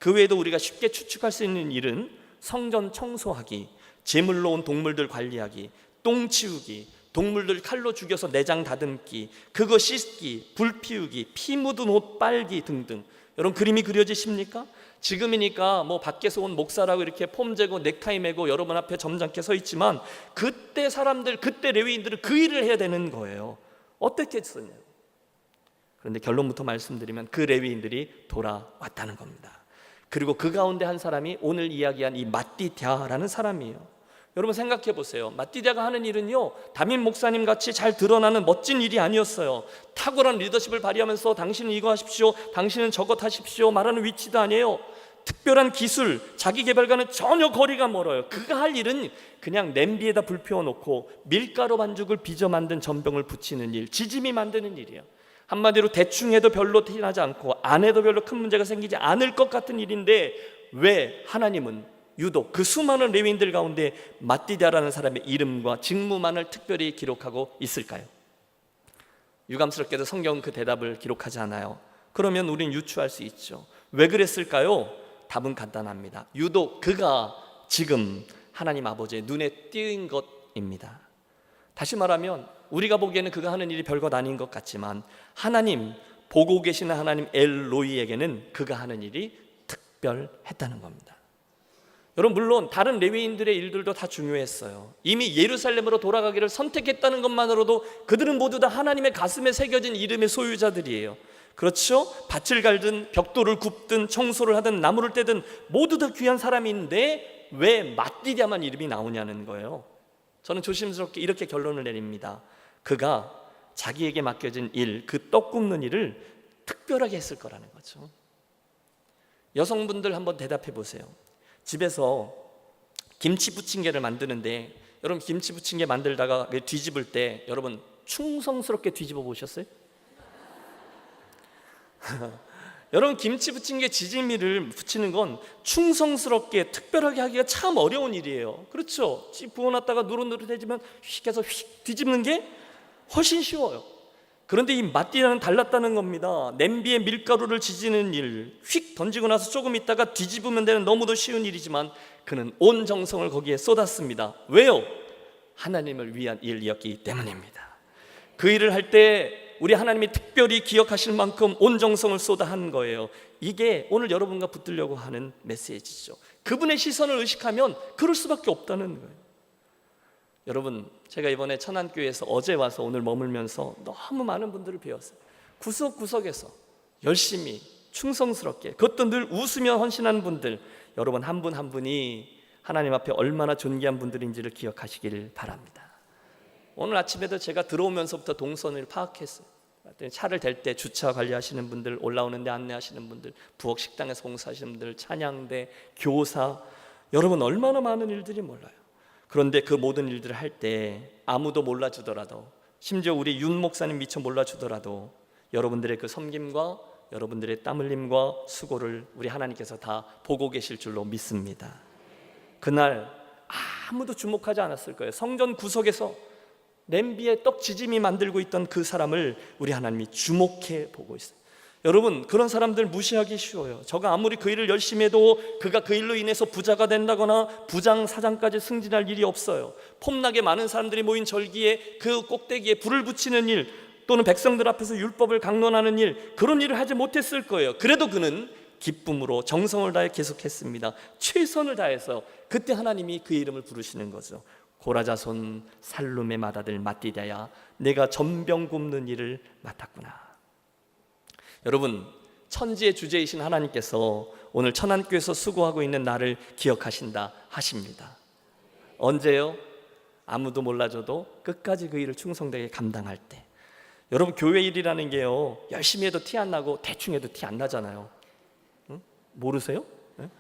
그 외에도 우리가 쉽게 추측할 수 있는 일은 성전 청소하기, 제물로 온 동물들 관리하기, 똥 치우기, 동물들 칼로 죽여서 내장 다듬기, 그거 씻기, 불 피우기, 피 묻은 옷 빨기 등등. 여러분 그림이 그려지십니까? 지금이니까 밖에서 온 목사라고 이렇게 폼 재고 넥타이 매고 여러분 앞에 점잖게 서 있지만 그때 사람들, 그때 레위인들은 그 일을 해야 되는 거예요. 어떻게 했었냐? 그런데 결론부터 말씀드리면 그 레위인들이 돌아왔다는 겁니다. 그리고 그 가운데 한 사람이 오늘 이야기한 이 맏디데라는 사람이에요. 여러분 생각해 보세요. 마띠다가 하는 일은요, 담임 목사님 같이 잘 드러나는 멋진 일이 아니었어요. 탁월한 리더십을 발휘하면서 당신은 이거 하십시오, 당신은 저것 하십시오 말하는 위치도 아니에요. 특별한 기술, 자기 개발과는 전혀 거리가 멀어요. 그가 할 일은 그냥 냄비에다 불 피워놓고 밀가루 반죽을 빚어 만든 전병을 붙이는 일, 지짐이 만드는 일이에요. 한마디로 대충 해도 별로 티나지 않고 안 해도 별로 큰 문제가 생기지 않을 것 같은 일인데, 왜 하나님은 유독 그 수많은 레위인들 가운데 마띠다라는 사람의 이름과 직무만을 특별히 기록하고 있을까요? 유감스럽게도 성경은 그 대답을 기록하지 않아요. 그러면 우린 유추할 수 있죠. 왜 그랬을까요? 답은 간단합니다. 유독 그가 지금 하나님 아버지의 눈에 띄인 것입니다. 다시 말하면 우리가 보기에는 그가 하는 일이 별것 아닌 것 같지만, 하나님, 보고 계시는 하나님 엘로이에게는 그가 하는 일이 특별했다는 겁니다. 여러분, 물론 다른 레위인들의 일들도 다 중요했어요. 이미 예루살렘으로 돌아가기를 선택했다는 것만으로도 그들은 모두 다 하나님의 가슴에 새겨진 이름의 소유자들이에요. 그렇죠? 밭을 갈든 벽돌을 굽든 청소를 하든 나무를 떼든 모두 다 귀한 사람인데 왜 마띠다만 이름이 나오냐는 거예요. 저는 조심스럽게 이렇게 결론을 내립니다. 그가 자기에게 맡겨진 일, 그 떡 굽는 일을 특별하게 했을 거라는 거죠. 여성분들 한번 대답해 보세요. 집에서 김치 부침개를 만드는데, 여러분 김치 부침개 만들다가 뒤집을 때 여러분 충성스럽게 뒤집어 보셨어요? 여러분, 김치 부침개 지짐이를 붙이는 건 충성스럽게 특별하게 하기가 참 어려운 일이에요. 그렇죠? 찌 부어놨다가 노릇노릇해지면 휙 해서 휙 뒤집는 게 훨씬 쉬워요. 그런데 이 마띠다는 달랐다는 겁니다. 냄비에 밀가루를 지지는 일, 휙 던지고 나서 조금 있다가 뒤집으면 되는 너무도 쉬운 일이지만 그는 온 정성을 거기에 쏟았습니다. 왜요? 하나님을 위한 일이었기 때문입니다. 그 일을 할 때 우리 하나님이 특별히 기억하실 만큼 온 정성을 쏟아 한 거예요. 이게 오늘 여러분과 붙들려고 하는 메시지죠. 그분의 시선을 의식하면 그럴 수밖에 없다는 거예요. 여러분, 제가 이번에 천안교회에서 어제 와서 오늘 머물면서 너무 많은 분들을 배웠어요. 구석구석에서 열심히 충성스럽게, 그것도 늘 웃으며 헌신하는 분들, 여러분 한 분 한 분이 하나님 앞에 얼마나 존귀한 분들인지를 기억하시길 바랍니다. 오늘 아침에도 제가 들어오면서부터 동선을 파악했어요. 차를 댈 때 주차 관리하시는 분들, 올라오는데 안내하시는 분들, 부엌 식당에서 봉사하시는 분들, 찬양대, 교사, 여러분 얼마나 많은 일들이 몰라요. 그런데 그 모든 일들을 할 때 아무도 몰라주더라도, 심지어 우리 윤 목사님 미처 몰라주더라도 여러분들의 그 섬김과 여러분들의 땀 흘림과 수고를 우리 하나님께서 다 보고 계실 줄로 믿습니다. 그날 아무도 주목하지 않았을 거예요. 성전 구석에서 냄비에 떡 지짐이 만들고 있던 그 사람을 우리 하나님이 주목해 보고 있어요. 여러분, 그런 사람들 무시하기 쉬워요. 저가 아무리 그 일을 열심히 해도 그가 그 일로 인해서 부자가 된다거나 부장, 사장까지 승진할 일이 없어요. 폼나게 많은 사람들이 모인 절기에 그 꼭대기에 불을 붙이는 일, 또는 백성들 앞에서 율법을 강론하는 일, 그런 일을 하지 못했을 거예요. 그래도 그는 기쁨으로 정성을 다해 계속했습니다. 최선을 다해서. 그때 하나님이 그 이름을 부르시는 거죠. 고라자손 살룸의 맏아들 마띠다야, 내가 전병 굽는 일을 맡았구나. 여러분, 천지의 주제이신 하나님께서 오늘 천안교회에서 수고하고 있는 나를 기억하신다 하십니다. 언제요? 아무도 몰라줘도 끝까지 그 일을 충성되게 감당할 때. 여러분, 교회 일이라는 게요, 열심히 해도 티 안 나고 대충 해도 티 안 나잖아요. 응? 모르세요? 응?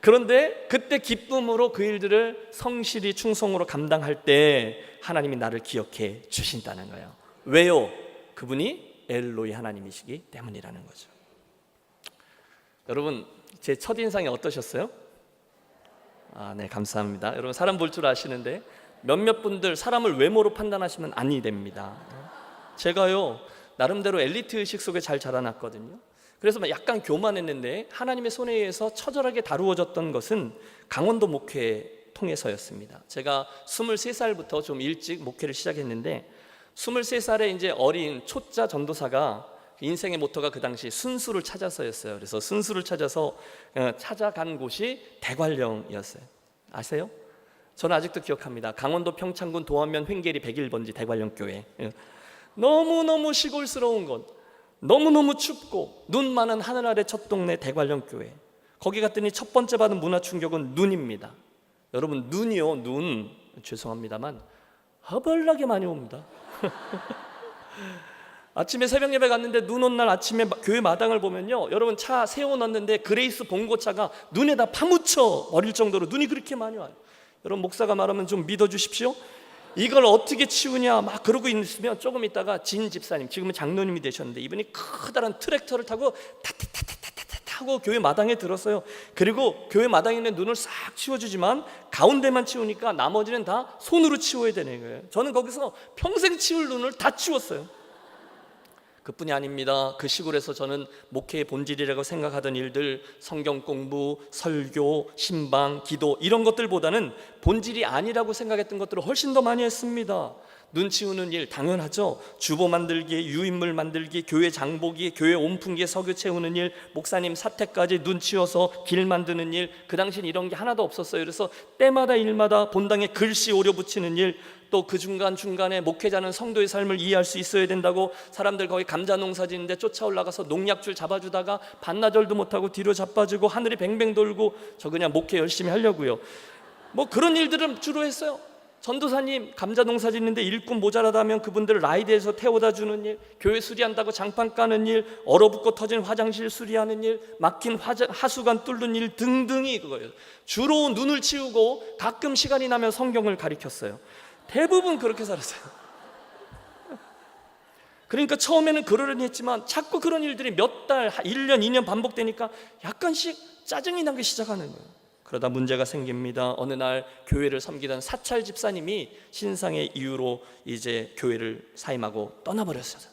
그런데 그때 기쁨으로 그 일들을 성실히 충성으로 감당할 때 하나님이 나를 기억해 주신다는 거예요. 왜요? 그분이 엘로이 하나님이시기 때문이라는 거죠. 여러분, 제 첫인상이 어떠셨어요? 네, 감사합니다. 여러분, 사람 볼 줄 아시는데 몇몇 분들 사람을 외모로 판단하시면 아니 됩니다. 제가요, 나름대로 엘리트 의식 속에 잘 자라났거든요. 그래서 약간 교만했는데 하나님의 손에 의해서 처절하게 다루어졌던 것은 강원도 목회 통해서였습니다. 제가 23살부터 좀 일찍 목회를 시작했는데 23살에 이제 어린 초짜 전도사가 인생의 모토가 그 당시 순수를 찾아서였어요. 그래서 순수를 찾아서 찾아간 곳이 대관령이었어요. 아세요? 저는 아직도 기억합니다. 강원도 평창군 도안면 횡계리 101번지 대관령 교회. 너무너무 시골스러운 곳, 너무너무 춥고 눈 많은 하늘 아래 첫 동네 대관령 교회. 거기 갔더니 첫 번째 받은 문화 충격은 눈입니다. 여러분 눈이요, 눈 죄송합니다만 허벌나게 많이 옵니다. 아침에 새벽 예배 갔는데 눈 온 날 아침에 교회 마당을 보면요, 여러분 차 세워놨는데 그레이스 봉고차가 눈에 다 파묻혀 버릴 정도로 눈이 그렇게 많이 와요. 여러분 목사가 말하면 좀 믿어주십시오. 이걸 어떻게 치우냐 막 그러고 있으면 조금 있다가 진 집사님, 지금은 장로님이 되셨는데 이분이 커다란 트랙터를 타고 타타타타타타 타고 교회 마당에 들었어요. 그리고 교회 마당에 있는 눈을 싹 치워주지만 가운데만 치우니까 나머지는 다 손으로 치워야 되는 거예요. 저는 거기서 평생 치울 눈을 다 치웠어요. 그뿐이 아닙니다. 그 시골에서 저는 목회의 본질이라고 생각하던 일들, 성경 공부, 설교, 신방, 기도 이런 것들보다는 본질이 아니라고 생각했던 것들을 훨씬 더 많이 했습니다. 눈 치우는 일 당연하죠. 주보 만들기, 유인물 만들기, 교회 장보기, 교회 온풍기에 석유 채우는 일, 목사님 사택까지 눈 치워서 길 만드는 일, 그 당시엔 이런 게 하나도 없었어요. 그래서 때마다 일마다 본당에 글씨 오려 붙이는 일, 또 그 중간중간에 목회자는 성도의 삶을 이해할 수 있어야 된다고 사람들 거기 감자 농사 짓는데 쫓아 올라가서 농약줄 잡아주다가 반나절도 못하고 뒤로 자빠지고 하늘이 뱅뱅 돌고 저 그냥 목회 열심히 하려고요. 뭐 그런 일들은 주로 했어요. 전도사님 감자 농사 짓는데 일꾼 모자라다면 그분들 라이드에서 태워다 주는 일, 교회 수리한다고 장판 까는 일, 얼어붙고 터진 화장실 수리하는 일, 막힌 하수관 뚫는 일 등등이 그거예요. 주로 눈을 치우고 가끔 시간이 나면 성경을 가리켰어요. 대부분 그렇게 살았어요. 그러니까 처음에는 그러려니 했지만 자꾸 그런 일들이 몇 달, 1년, 2년 반복되니까 약간씩 짜증이 나기 시작하는 거예요. 그러다 문제가 생깁니다. 어느 날 교회를 섬기던 사찰 집사님이 신상의 이유로 이제 교회를 사임하고 떠나버렸어요.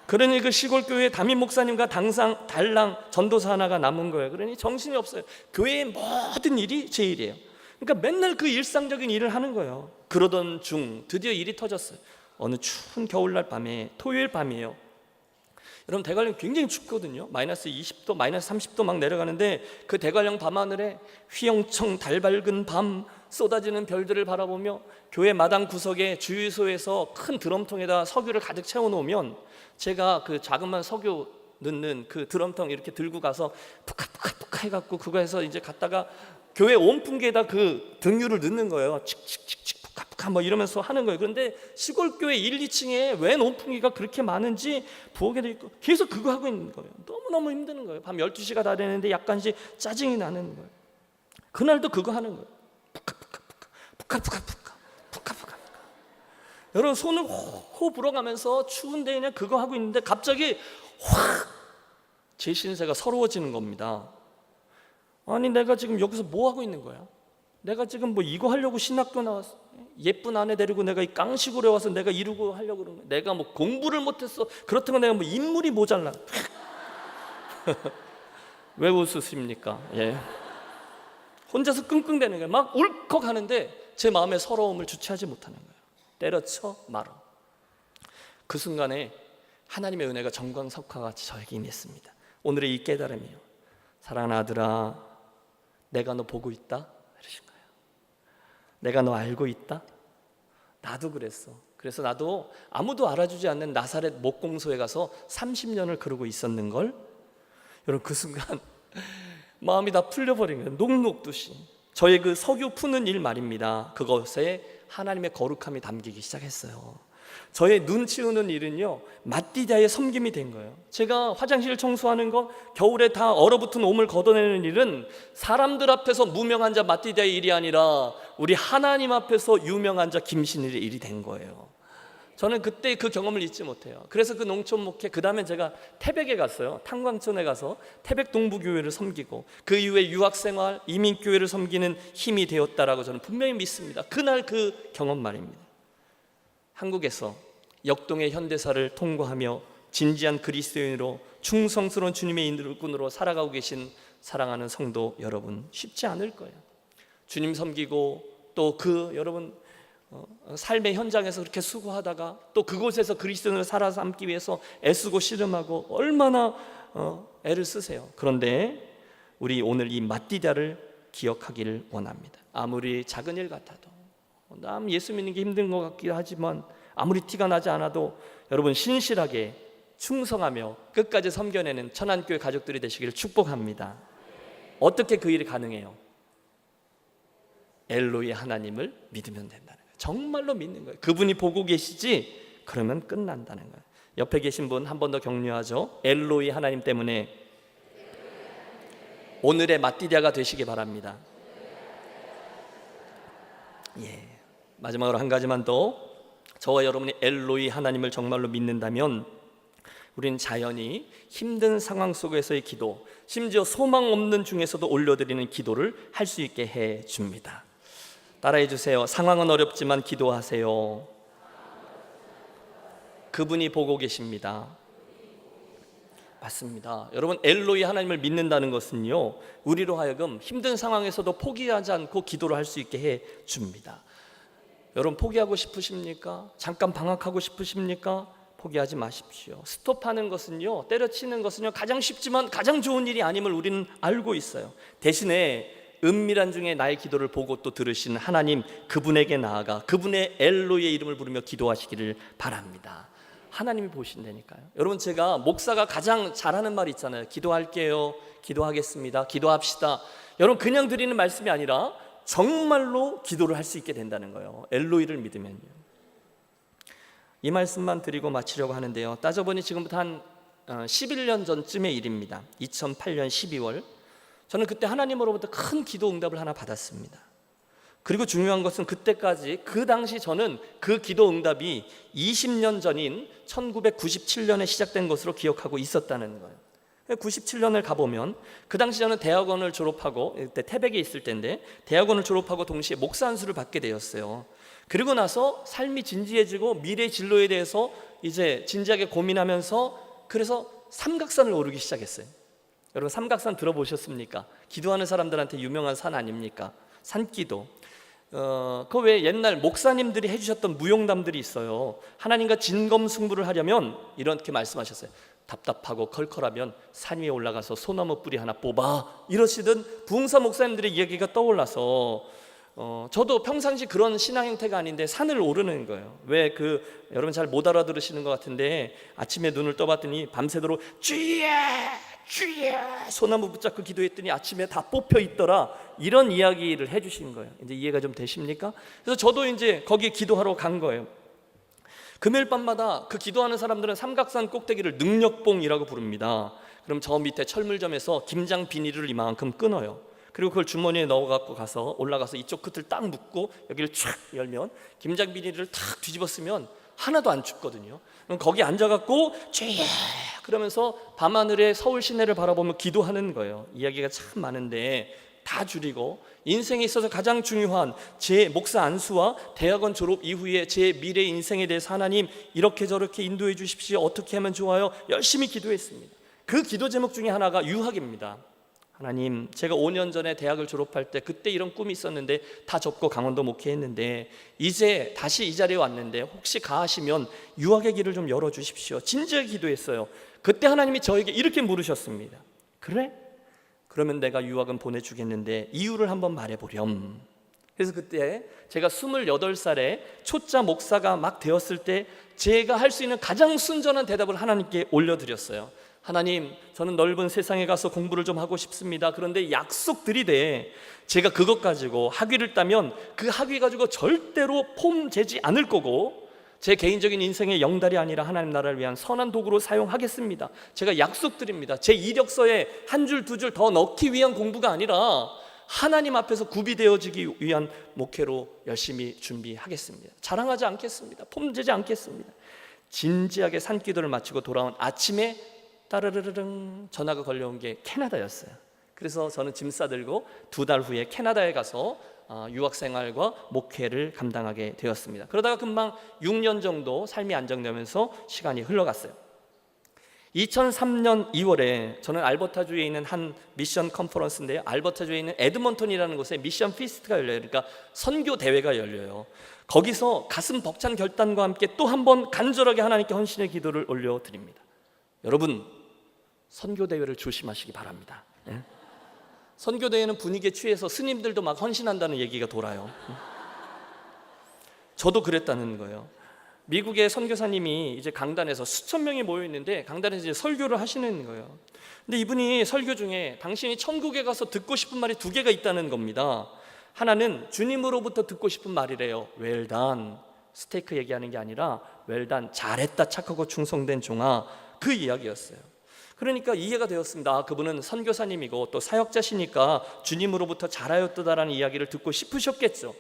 그러니 그 시골 교회 담임 목사님과 달랑 전도사 하나가 남은 거예요. 그러니 정신이 없어요. 교회의 모든 일이 제 일이에요. 그러니까 맨날 그 일상적인 일을 하는 거예요. 그러던 중 드디어 일이 터졌어요. 어느 추운 겨울날 밤에, 토요일 밤이에요. 여러분 대관령 굉장히 춥거든요. 마이너스 20도, 마이너스 30도 막 내려가는데 그 대관령 밤하늘에 휘영청 달 밝은 밤 쏟아지는 별들을 바라보며 교회 마당 구석에 주유소에서 큰 드럼통에다 석유를 가득 채워놓으면 제가 그 자그마한 석유 넣는 그 드럼통 이렇게 들고 가서 푸카푸카푸카 해갖고 그거에서 이제 갔다가 교회 온풍기에다 그 등유를 넣는 거예요. 칙칙칙칙 푸카푸카 뭐 이러면서 하는 거예요. 그런데 시골교회 1, 2층에 웬 온풍기가 그렇게 많은지 부엌에도 있고 계속 그거 하고 있는 거예요. 너무너무 힘드는 거예요. 밤 12시가 다 되는데 약간씩 짜증이 나는 거예요. 그날도 그거 하는 거예요. 푸카푸카푸카 푸카푸카푸카 푸카푸카. 여러분 손을 호 불어가면서 추운데 그냥 그거 하고 있는데 갑자기 확 제 신세가 서러워지는 겁니다. 아니 내가 지금 여기서 뭐 하고 있는 거야? 내가 지금 뭐 이거 하려고 신학교 나왔어? 예쁜 아내 데리고 내가 이 깡시골에 와서 내가 이루고 하려고 그러는 거야? 내가 뭐 공부를 못했어? 그렇다고 내가 뭐 인물이 모자라? 왜 웃으십니까? 예. 혼자서 끙끙대는 거예요. 막 울컥 하는데 제 마음의 서러움을 주체하지 못하는 거예요. 때려쳐 말어. 그 순간에 하나님의 은혜가 정광석화같이 저에게 임했습니다. 오늘의 이 깨달음이요. 사랑하는 아들아, 내가 너 보고 있다? 이러신 거예요. 내가 너 알고 있다? 나도 그랬어. 그래서 나도 아무도 알아주지 않는 나사렛 목공소에 가서 30년을 그러고 있었는걸. 여러분 그 순간 마음이 다 풀려버린 거예요. 녹록듯이. 저의 그 석유 푸는 일 말입니다. 그것에 하나님의 거룩함이 담기기 시작했어요. 저의 눈 치우는 일은요 마띠다의 섬김이 된 거예요. 제가 화장실 청소하는 거, 겨울에 다 얼어붙은 옷을 걷어내는 일은 사람들 앞에서 무명한 자 마띠다의 일이 아니라 우리 하나님 앞에서 유명한 자 김신일의 일이 된 거예요. 저는 그때 그 경험을 잊지 못해요. 그래서 그 농촌 목회, 그 다음에 제가 태백에 갔어요. 탄광촌에 가서 태백 동부교회를 섬기고 그 이후에 유학생활, 이민교회를 섬기는 힘이 되었다라고 저는 분명히 믿습니다. 그날 그 경험 말입니다. 한국에서 역동의 현대사를 통과하며 진지한 그리스도인으로 충성스러운 주님의 일꾼으로 살아가고 계신 사랑하는 성도 여러분, 쉽지 않을 거예요. 주님 섬기고 또 그 여러분 삶의 현장에서 그렇게 수고하다가 또 그곳에서 그리스도인으로 살아남기 위해서 애쓰고 씨름하고 얼마나 애를 쓰세요. 그런데 우리 오늘 이 마띠다를 기억하기를 원합니다. 아무리 작은 일 같아도, 남 예수 믿는 게 힘든 것 같기도 하지만 아무리 티가 나지 않아도 여러분 신실하게 충성하며 끝까지 섬겨내는 천안교회 가족들이 되시기를 축복합니다. 어떻게 그 일이 가능해요? 엘로이 하나님을 믿으면 된다는 거예요. 정말로 믿는 거예요. 그분이 보고 계시지? 그러면 끝난다는 거예요. 옆에 계신 분 한 번 더 격려하죠. 엘로이 하나님 때문에 오늘의 마띠디아가 되시기 바랍니다. 예. 마지막으로 한 가지만 더. 저와 여러분이 엘로이 하나님을 정말로 믿는다면 우리는 자연히 힘든 상황 속에서의 기도, 심지어 소망 없는 중에서도 올려드리는 기도를 할 수 있게 해 줍니다. 따라해 주세요. 상황은 어렵지만 기도하세요. 그분이 보고 계십니다. 맞습니다. 여러분, 엘로이 하나님을 믿는다는 것은요, 우리로 하여금 힘든 상황에서도 포기하지 않고 기도를 할 수 있게 해 줍니다. 여러분, 포기하고 싶으십니까? 잠깐 방학하고 싶으십니까? 포기하지 마십시오. 스톱하는 것은요, 때려치는 것은요, 가장 쉽지만 가장 좋은 일이 아님을 우리는 알고 있어요. 대신에 은밀한 중에 나의 기도를 보고 또 들으시는 하나님, 그분에게 나아가 그분의 엘로이의 이름을 부르며 기도하시기를 바랍니다. 하나님이 보신다니까요. 여러분, 제가 목사가 가장 잘하는 말 있잖아요. 기도할게요, 기도하겠습니다, 기도합시다. 여러분, 그냥 드리는 말씀이 아니라 정말로 기도를 할 수 있게 된다는 거예요. 엘로이를 믿으면요. 이 말씀만 드리고 마치려고 하는데요, 따져보니 지금부터 한 11년 전쯤의 일입니다. 2008년 12월 저는 그때 하나님으로부터 큰 기도 응답을 하나 받았습니다. 그리고 중요한 것은 그때까지, 그 당시 저는 그 기도 응답이 20년 전인 1997년에 시작된 것으로 기억하고 있었다는 거예요. 97년을 가보면 그 당시 저는 대학원을 졸업하고, 그때 태백에 있을 때인데 대학원을 졸업하고 동시에 목사 안수를 받게 되었어요. 그리고 나서 삶이 진지해지고 미래 진로에 대해서 이제 진지하게 고민하면서, 그래서 삼각산을 오르기 시작했어요. 여러분, 삼각산 들어보셨습니까? 기도하는 사람들한테 유명한 산 아닙니까? 산기도. 그 외에 옛날 목사님들이 해주셨던 무용담들이 있어요. 하나님과 진검승부를 하려면 이렇게 말씀하셨어요. 답답하고 컬컬하면 산 위에 올라가서 소나무 뿌리 하나 뽑아, 이러시던 부흥사 목사님들의 이야기가 떠올라서 저도 평상시 그런 신앙 형태가 아닌데 산을 오르는 거예요. 왜 여러분 잘 못 알아들으시는 것 같은데, 아침에 눈을 떠봤더니 밤새도록 주여 주여 소나무 붙잡고 기도했더니 아침에 다 뽑혀 있더라, 이런 이야기를 해주신 거예요. 이제 이해가 좀 되십니까? 그래서 저도 이제 거기 기도하러 간 거예요. 금요일 밤마다 그 기도하는 사람들은 삼각산 꼭대기를 능력봉이라고 부릅니다. 그럼 저 밑에 철물점에서 김장 비닐을 이만큼 끊어요. 그리고 그걸 주머니에 넣어갖고 가서 올라가서 이쪽 끝을 딱 묶고 여기를 촥 열면 김장 비닐을 탁 뒤집어 쓰면 하나도 안 춥거든요. 그럼 거기 앉아갖고 주여 그러면서 밤하늘에 서울 시내를 바라보며 기도하는 거예요. 이야기가 참 많은데 다 줄이고, 인생에 있어서 가장 중요한 제 목사 안수와 대학원 졸업 이후에 제 미래 인생에 대해서 하나님 이렇게 저렇게 인도해 주십시오, 어떻게 하면 좋아요, 열심히 기도했습니다. 그 기도 제목 중에 하나가 유학입니다. 하나님, 제가 5년 전에 대학을 졸업할 때 그때 이런 꿈이 있었는데 다 접고 강원도 목회했는데 이제 다시 이 자리에 왔는데 혹시 가하시면 유학의 길을 좀 열어주십시오. 진지하게 기도했어요. 그때 하나님이 저에게 이렇게 물으셨습니다. 그래? 그러면 내가 유학은 보내주겠는데 이유를 한번 말해보렴. 그래서 그때 제가 28살에 초짜 목사가 막 되었을 때 제가 할 수 있는 가장 순전한 대답을 하나님께 올려드렸어요. 하나님, 저는 넓은 세상에 가서 공부를 좀 하고 싶습니다. 그런데 약속드리되 제가 그것 가지고 학위를 따면 그 학위 가지고 절대로 폼 재지 않을 거고 제 개인적인 인생의 영달이 아니라 하나님 나라를 위한 선한 도구로 사용하겠습니다. 제가 약속드립니다. 제 이력서에 한 줄 두 줄 더 넣기 위한 공부가 아니라 하나님 앞에서 구비되어지기 위한 목회로 열심히 준비하겠습니다. 자랑하지 않겠습니다. 폼 재지 않겠습니다. 진지하게 산기도를 마치고 돌아온 아침에 따르르르릉 전화가 걸려온 게 캐나다였어요. 그래서 저는 짐 싸들고 2달 후에 캐나다에 가서 유학생활과 목회를 감당하게 되었습니다. 그러다가 금방 6년 정도 삶이 안정되면서 시간이 흘러갔어요. 2003년 2월에 저는 알버타주에 있는 한 미션 컨퍼런스인데요, 알버타주에 있는 에드먼턴이라는 곳에 미션 피스트가 열려요. 그러니까 선교 대회가 열려요. 거기서 가슴 벅찬 결단과 함께 또 한 번 간절하게 하나님께 헌신의 기도를 올려드립니다. 여러분, 선교 대회를 조심하시기 바랍니다. 예? 선교 대회는 분위기에 취해서 스님들도 막 헌신한다는 얘기가 돌아요. 저도 그랬다는 거예요. 미국의 선교사님이 이제 강단에서 수천 명이 모여 있는데 강단에서 이제 설교를 하시는 거예요. 근데 이분이 설교 중에 당신이 천국에 가서 듣고 싶은 말이 두 개가 있다는 겁니다. 하나는 주님으로부터 듣고 싶은 말이래요. 웰단, 스테이크 얘기하는 게 아니라 웰단, 잘했다 착하고 충성된 종아, 그 이야기였어요. 그러니까 이해가 되었습니다. 그분은 선교사님이고 또 사역자시니까 주님으로부터 잘하였다라는 이야기를 듣고 싶으셨겠죠.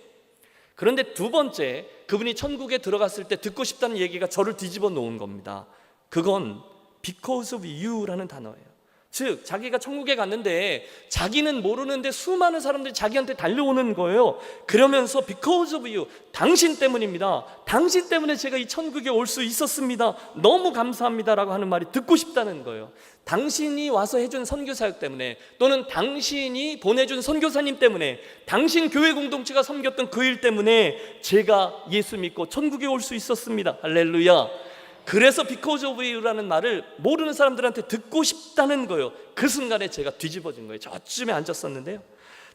그런데 두 번째, 그분이 천국에 들어갔을 때 듣고 싶다는 얘기가 저를 뒤집어 놓은 겁니다. 그건 because of you라는 단어예요. 즉 자기가 천국에 갔는데 자기는 모르는데 수많은 사람들이 자기한테 달려오는 거예요. 그러면서 because of you, 당신 때문입니다. 당신 때문에 제가 이 천국에 올 수 있었습니다. 너무 감사합니다라고 하는 말이 듣고 싶다는 거예요. 당신이 와서 해준 선교사역 때문에, 또는 당신이 보내준 선교사님 때문에, 당신 교회 공동체가 섬겼던 그 일 때문에 제가 예수 믿고 천국에 올 수 있었습니다. 할렐루야. 그래서 because of you라는 말을 모르는 사람들한테 듣고 싶다는 거예요. 그 순간에 제가 뒤집어진 거예요. 저쯤에 앉았었는데요,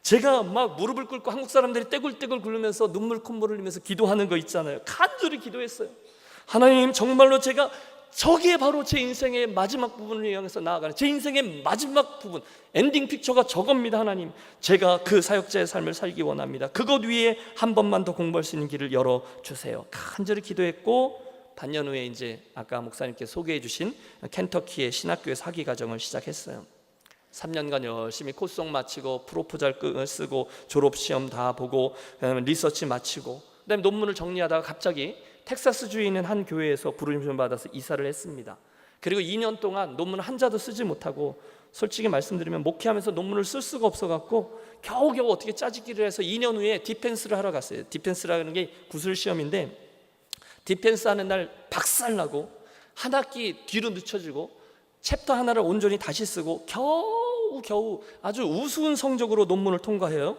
제가 막 무릎을 꿇고 한국 사람들이 떼굴떼굴 굴르면서 눈물 콧물을 흘리면서 기도하는 거 있잖아요. 간절히 기도했어요. 하나님, 정말로 제가 저게 바로 제 인생의 마지막 부분을 향해서 나아가는, 제 인생의 마지막 부분, 엔딩 픽처가 저겁니다. 하나님, 제가 그 사역자의 삶을 살기 원합니다. 그것 위에 한 번만 더 공부할 수 있는 길을 열어주세요. 간절히 기도했고, 반년 후에 이제 아까 목사님께 소개해 주신 켄터키의 신학교에서 학위 과정을 시작했어요. 3년간 열심히 코스송 마치고 프로포잘 쓰고 졸업시험 다 보고 그다음에 리서치 마치고 그다음에 논문을 정리하다가 갑자기 텍사스주에 있는 한 교회에서 부르심을 받아서 이사를 했습니다. 그리고 2년 동안 논문을 한 자도 쓰지 못하고, 솔직히 말씀드리면 목회하면서 논문을 쓸 수가 없어갖고 겨우겨우 어떻게 짜집기를 해서 2년 후에 디펜스를 하러 갔어요. 디펜스라는 게 구술시험인데, 디펜스 하는 날 박살나고 한 학기 뒤로 늦춰지고 챕터 하나를 온전히 다시 쓰고 겨우 아주 우스운 성적으로 논문을 통과해요.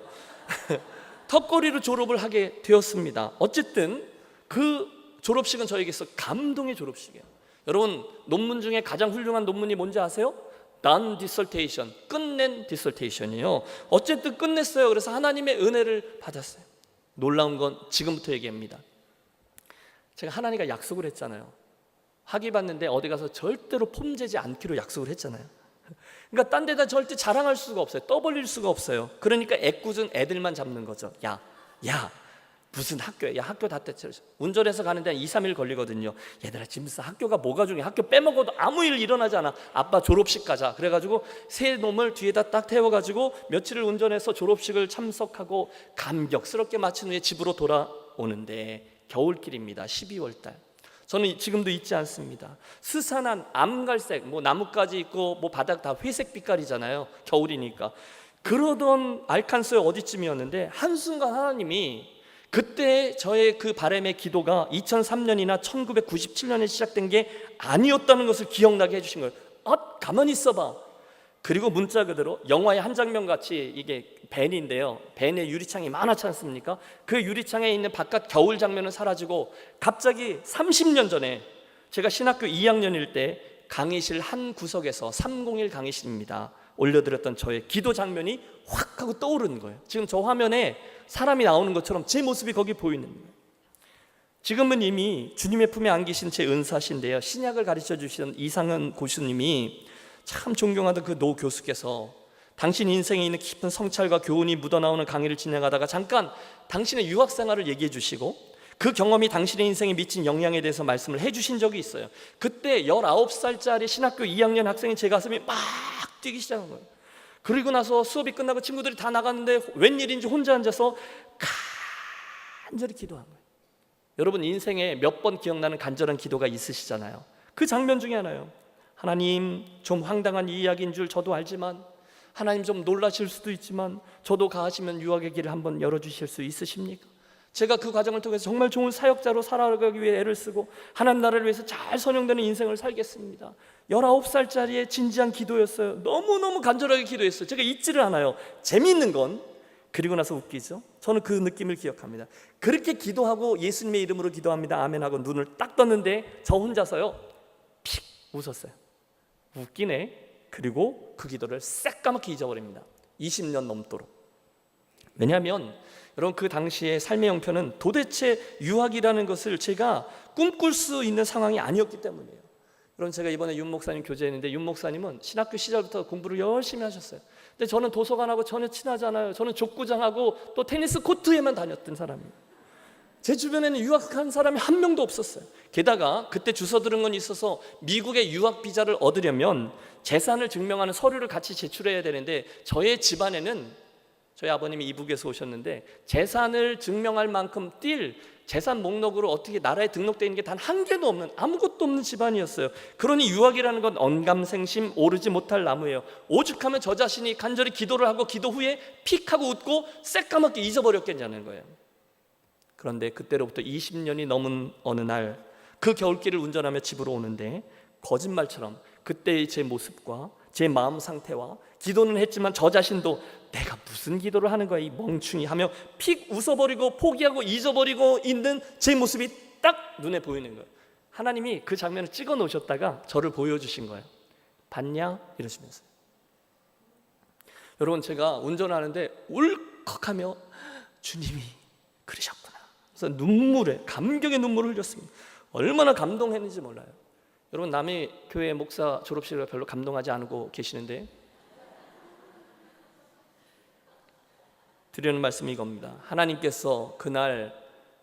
턱걸이로 졸업을 하게 되었습니다. 어쨌든 그 졸업식은 저에게서 감동의 졸업식이에요. 여러분, 논문 중에 가장 훌륭한 논문이 뭔지 아세요? done dissertation, 끝낸 디설테이션이에요. 어쨌든 끝냈어요. 그래서 하나님의 은혜를 받았어요. 놀라운 건 지금부터 얘기합니다. 제가 하나님과 약속을 했잖아요. 학위 받는데 어디 가서 절대로 폼재지 않기로 약속을 했잖아요. 그러니까 딴 데다 절대 자랑할 수가 없어요. 떠벌릴 수가 없어요. 그러니까 애꿎은 애들만 잡는 거죠. 야 무슨 학교야? 야, 학교 다 떼쳐. 운전해서 가는데 한 2, 3일 걸리거든요. 얘들아, 지금 학교가 뭐가 중요해? 학교 빼먹어도 아무 일 일어나지 않아. 아빠 졸업식 가자. 그래가지고 새 놈을 뒤에다 딱 태워가지고 며칠을 운전해서 졸업식을 참석하고 감격스럽게 마친 후에 집으로 돌아오는데, 겨울길입니다. 12월 달. 저는 지금도 잊지 않습니다. 스산한 암갈색, 뭐 나뭇가지 있고 뭐 바닥 다 회색 빛깔이잖아요. 겨울이니까. 그러던 알칸소의 어디쯤이었는데 한순간 하나님이, 그때 저의 그 바람의 기도가 2003년이나 1997년에 시작된 게 아니었다는 것을 기억나게 해주신 거예요. 가만히 있어봐. 그리고 문자 그대로 영화의 한 장면 같이, 이게 밴인데요, 밴에 유리창이 많았지 않습니까? 그 유리창에 있는 바깥 겨울 장면은 사라지고 갑자기 30년 전에 제가 신학교 2학년일 때 강의실 한 구석에서 301 강의실입니다, 올려드렸던 저의 기도 장면이 확 하고 떠오르는 거예요. 지금 저 화면에 사람이 나오는 것처럼 제 모습이 거기 보이는 거예요. 지금은 이미 주님의 품에 안기신 제 은사신데요, 신약을 가르쳐 주시던 이상은 고수님이, 참 존경하던 그 노 교수께서 당신 인생에 있는 깊은 성찰과 교훈이 묻어나오는 강의를 진행하다가 잠깐 당신의 유학 생활을 얘기해 주시고 그 경험이 당신의 인생에 미친 영향에 대해서 말씀을 해주신 적이 있어요. 그때 19살짜리 신학교 2학년 학생이 제 가슴이 막 뛰기 시작한 거예요. 그리고 나서 수업이 끝나고 친구들이 다 나갔는데 웬일인지 혼자 앉아서 간절히 기도한 거예요. 여러분, 인생에 몇 번 기억나는 간절한 기도가 있으시잖아요. 그 장면 중에 하나요. 하나님, 좀 황당한 이야기인 줄 저도 알지만, 하나님 좀 놀라실 수도 있지만, 저도 가하시면 유학의 길을 한번 열어주실 수 있으십니까? 제가 그 과정을 통해서 정말 좋은 사역자로 살아가기 위해 애를 쓰고 하나님 나라를 위해서 잘 선용되는 인생을 살겠습니다. 19살짜리의 진지한 기도였어요. 너무너무 간절하게 기도했어요. 제가 잊지를 않아요. 재미있는 건 그리고 나서 웃기죠. 저는 그 느낌을 기억합니다. 그렇게 기도하고 예수님의 이름으로 기도합니다, 아멘 하고 눈을 딱 떴는데 저 혼자서요 픽 웃었어요. 웃기네. 그리고 그 기도를 새까맣게 잊어버립니다. 20년 넘도록. 왜냐하면 여러분 그 당시의 삶의 형편은 도대체 유학이라는 것을 제가 꿈꿀 수 있는 상황이 아니었기 때문이에요. 여러분 제가 이번에 윤 목사님 교제했는데 윤 목사님은 신학교 시절부터 공부를 열심히 하셨어요. 근데 저는 도서관하고 전혀 친하지 않아요. 저는 족구장하고 또 테니스 코트에만 다녔던 사람이에요. 제 주변에는 유학한 사람이 한 명도 없었어요. 게다가 그때 주워 들은 건 있어서 미국의 유학 비자를 얻으려면 재산을 증명하는 서류를 같이 제출해야 되는데 저의 집안에는 저희 아버님이 이북에서 오셨는데 재산을 증명할 만큼 뛸 재산 목록으로 어떻게 나라에 등록되어 있는 게 단 한 개도 없는 아무것도 없는 집안이었어요. 그러니 유학이라는 건 언감생심 오르지 못할 나무예요. 오죽하면 저 자신이 간절히 기도를 하고 기도 후에 픽 하고 웃고 새까맣게 잊어버렸겠냐는 거예요. 그런데 그때로부터 20년이 넘은 어느 날 그 겨울길을 운전하며 집으로 오는데 거짓말처럼 그때의 제 모습과 제 마음 상태와 기도는 했지만 저 자신도 내가 무슨 기도를 하는 거야 이 멍충이 하며 픽 웃어버리고 포기하고 잊어버리고 있는 제 모습이 딱 눈에 보이는 거예요. 하나님이 그 장면을 찍어 놓으셨다가 저를 보여주신 거예요. 봤냐? 이러시면서. 여러분 제가 운전하는데 울컥하며 주님이 그러셨구나. 그래서 감격의 눈물을 흘렸습니다. 얼마나 감동했는지 몰라요. 여러분 남의 교회 목사 졸업식을 별로 감동하지 않고 계시는데 드리는 말씀이 이겁니다. 하나님께서 그날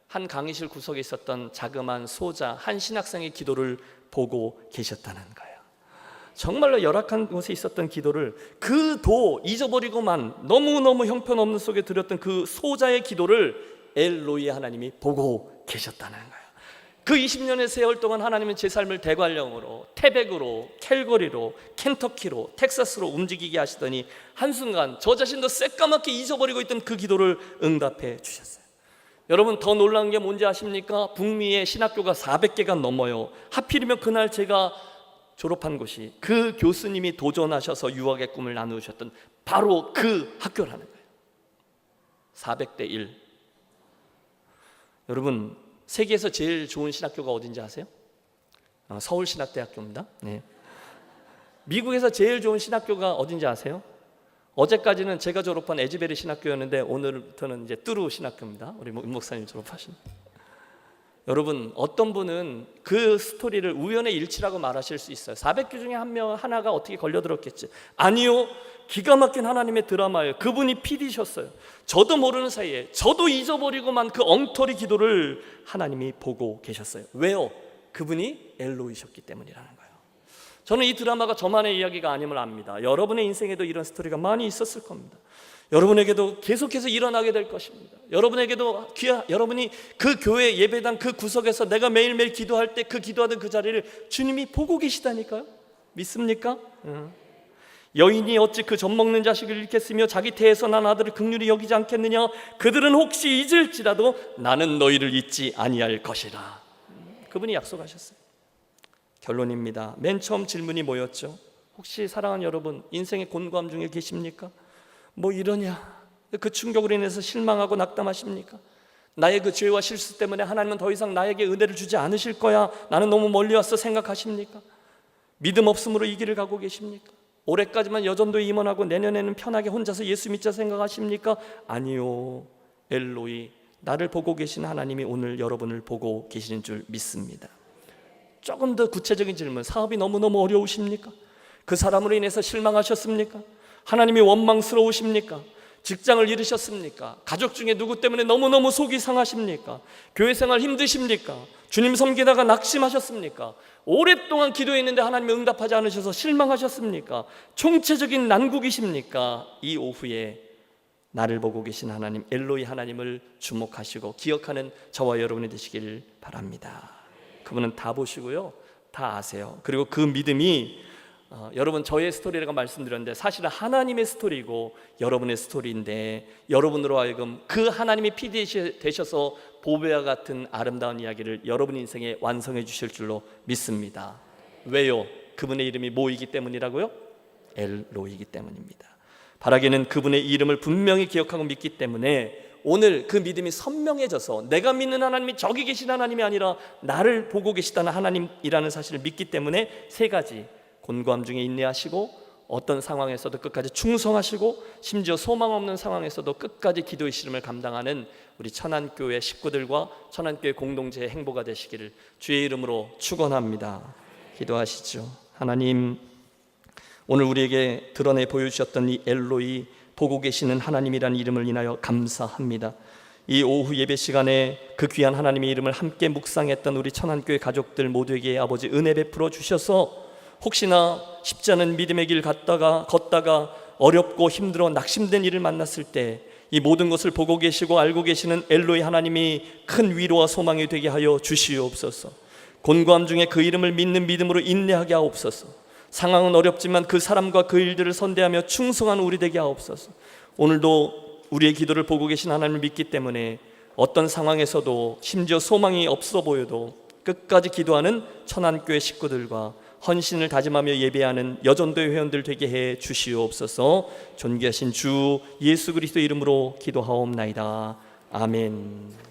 한 강의실 구석에 있었던 자그마한 소자 한 신학생의 기도를 보고 계셨다는 거예요. 정말로 열악한 곳에 있었던 기도를 그 도 잊어버리고만 너무너무 형편없는 속에 드렸던 그 소자의 기도를 엘로이 하나님이 보고 계셨다는 거예요. 그 20년의 세월 동안 하나님은 제 삶을 대관령으로, 태백으로, 캘거리로, 켄터키로, 텍사스로 움직이게 하시더니 한순간 저 자신도 새까맣게 잊어버리고 있던 그 기도를 응답해 주셨어요. 여러분 더 놀라운 게 뭔지 아십니까? 북미의 신학교가 400개가 넘어요. 하필이면 그날 제가 졸업한 곳이 그 교수님이 도전하셔서 유학의 꿈을 나누셨던 바로 그 학교라는 거예요. 400대 1. 여러분 세계에서 제일 좋은 신학교가 어딘지 아세요? 서울신학대학교입니다. 네. 미국에서 제일 좋은 신학교가 어딘지 아세요? 어제까지는 제가 졸업한 에즈베리 신학교였는데 오늘부터는 이제 뚜루 신학교입니다. 우리 목사님 졸업하신. 여러분 어떤 분은 그 스토리를 우연의 일치라고 말하실 수 있어요. 400교 중에 하나가 어떻게 걸려들었겠지. 아니요, 기가 막힌 하나님의 드라마예요. 그분이 PD셨어요. 저도 모르는 사이에 저도 잊어버리고만 그 엉터리 기도를 하나님이 보고 계셨어요. 왜요? 그분이 엘로이셨기 때문이라는 거예요. 저는 이 드라마가 저만의 이야기가 아님을 압니다. 여러분의 인생에도 이런 스토리가 많이 있었을 겁니다. 여러분에게도 계속해서 일어나게 될 것입니다. 여러분이 그 교회 예배당 그 구석에서 내가 매일매일 기도할 때 그 기도하던 그 자리를 주님이 보고 계시다니까요. 믿습니까? 여인이 어찌 그 젖 먹는 자식을 잃겠으며 자기 태에서 난 아들을 긍휼히 여기지 않겠느냐. 그들은 혹시 잊을지라도 나는 너희를 잊지 아니할 것이라. 그분이 약속하셨어요. 결론입니다. 맨 처음 질문이 뭐였죠? 혹시 사랑하는 여러분 인생의 곤고함 중에 계십니까? 뭐 이러냐, 그 충격으로 인해서 실망하고 낙담하십니까? 나의 그 죄와 실수 때문에 하나님은 더 이상 나에게 은혜를 주지 않으실 거야, 나는 너무 멀리 왔어 생각하십니까? 믿음 없음으로 이 길을 가고 계십니까? 올해까지만 여전도에 임원하고 내년에는 편하게 혼자서 예수 믿자 생각하십니까? 아니요, 엘로이, 나를 보고 계신 하나님이 오늘 여러분을 보고 계시는 줄 믿습니다. 조금 더 구체적인 질문, 사업이 너무너무 어려우십니까? 그 사람으로 인해서 실망하셨습니까? 하나님이 원망스러우십니까? 직장을 잃으셨습니까? 가족 중에 누구 때문에 너무너무 속이 상하십니까? 교회 생활 힘드십니까? 주님 섬기다가 낙심하셨습니까? 오랫동안 기도했는데 하나님이 응답하지 않으셔서 실망하셨습니까? 총체적인 난국이십니까? 이 오후에 나를 보고 계신 하나님, 엘로이 하나님을 주목하시고 기억하는 저와 여러분이 되시길 바랍니다. 그분은 다 보시고요, 다 아세요. 그리고 그 믿음이 여러분 저의 스토리라고 말씀드렸는데 사실은 하나님의 스토리고 여러분의 스토리인데 여러분으로 하여금 그 하나님이 PD 되셔서 보배와 같은 아름다운 이야기를 여러분 인생에 완성해 주실 줄로 믿습니다. 왜요? 그분의 이름이 뭐이기 때문이라고요? 엘로이기 때문입니다. 바라기는 그분의 이름을 분명히 기억하고 믿기 때문에 오늘 그 믿음이 선명해져서 내가 믿는 하나님이 저기 계신 하나님이 아니라 나를 보고 계시다는 하나님이라는 사실을 믿기 때문에 세 가지, 곤고함 중에 인내하시고 어떤 상황에서도 끝까지 충성하시고 심지어 소망 없는 상황에서도 끝까지 기도의 씨름을 감당하는 우리 천안교회 식구들과 천안교회 공동체의 행보가 되시기를 주의 이름으로 축원합니다. 기도하시죠. 하나님, 오늘 우리에게 드러내 보여주셨던 이 엘로이, 보고 계시는 하나님이라는 이름을 인하여 감사합니다. 이 오후 예배 시간에 그 귀한 하나님의 이름을 함께 묵상했던 우리 천안교회 가족들 모두에게 아버지 은혜 베풀어 주셔서 혹시나 쉽지 않은 믿음의 길 걷다가 어렵고 힘들어 낙심된 일을 만났을 때 이 모든 것을 보고 계시고 알고 계시는 엘로이 하나님이 큰 위로와 소망이 되게 하여 주시옵소서. 곤고함 중에 그 이름을 믿는 믿음으로 인내하게 하옵소서. 상황은 어렵지만 그 사람과 그 일들을 선대하며 충성한 우리 되게 하옵소서. 오늘도 우리의 기도를 보고 계신 하나님을 믿기 때문에 어떤 상황에서도 심지어 소망이 없어 보여도 끝까지 기도하는 천안교회 식구들과 헌신을 다짐하며 예배하는 여전도의 회원들 되게 해 주시옵소서. 존귀하신 주 예수 그리스도 이름으로 기도하옵나이다. 아멘.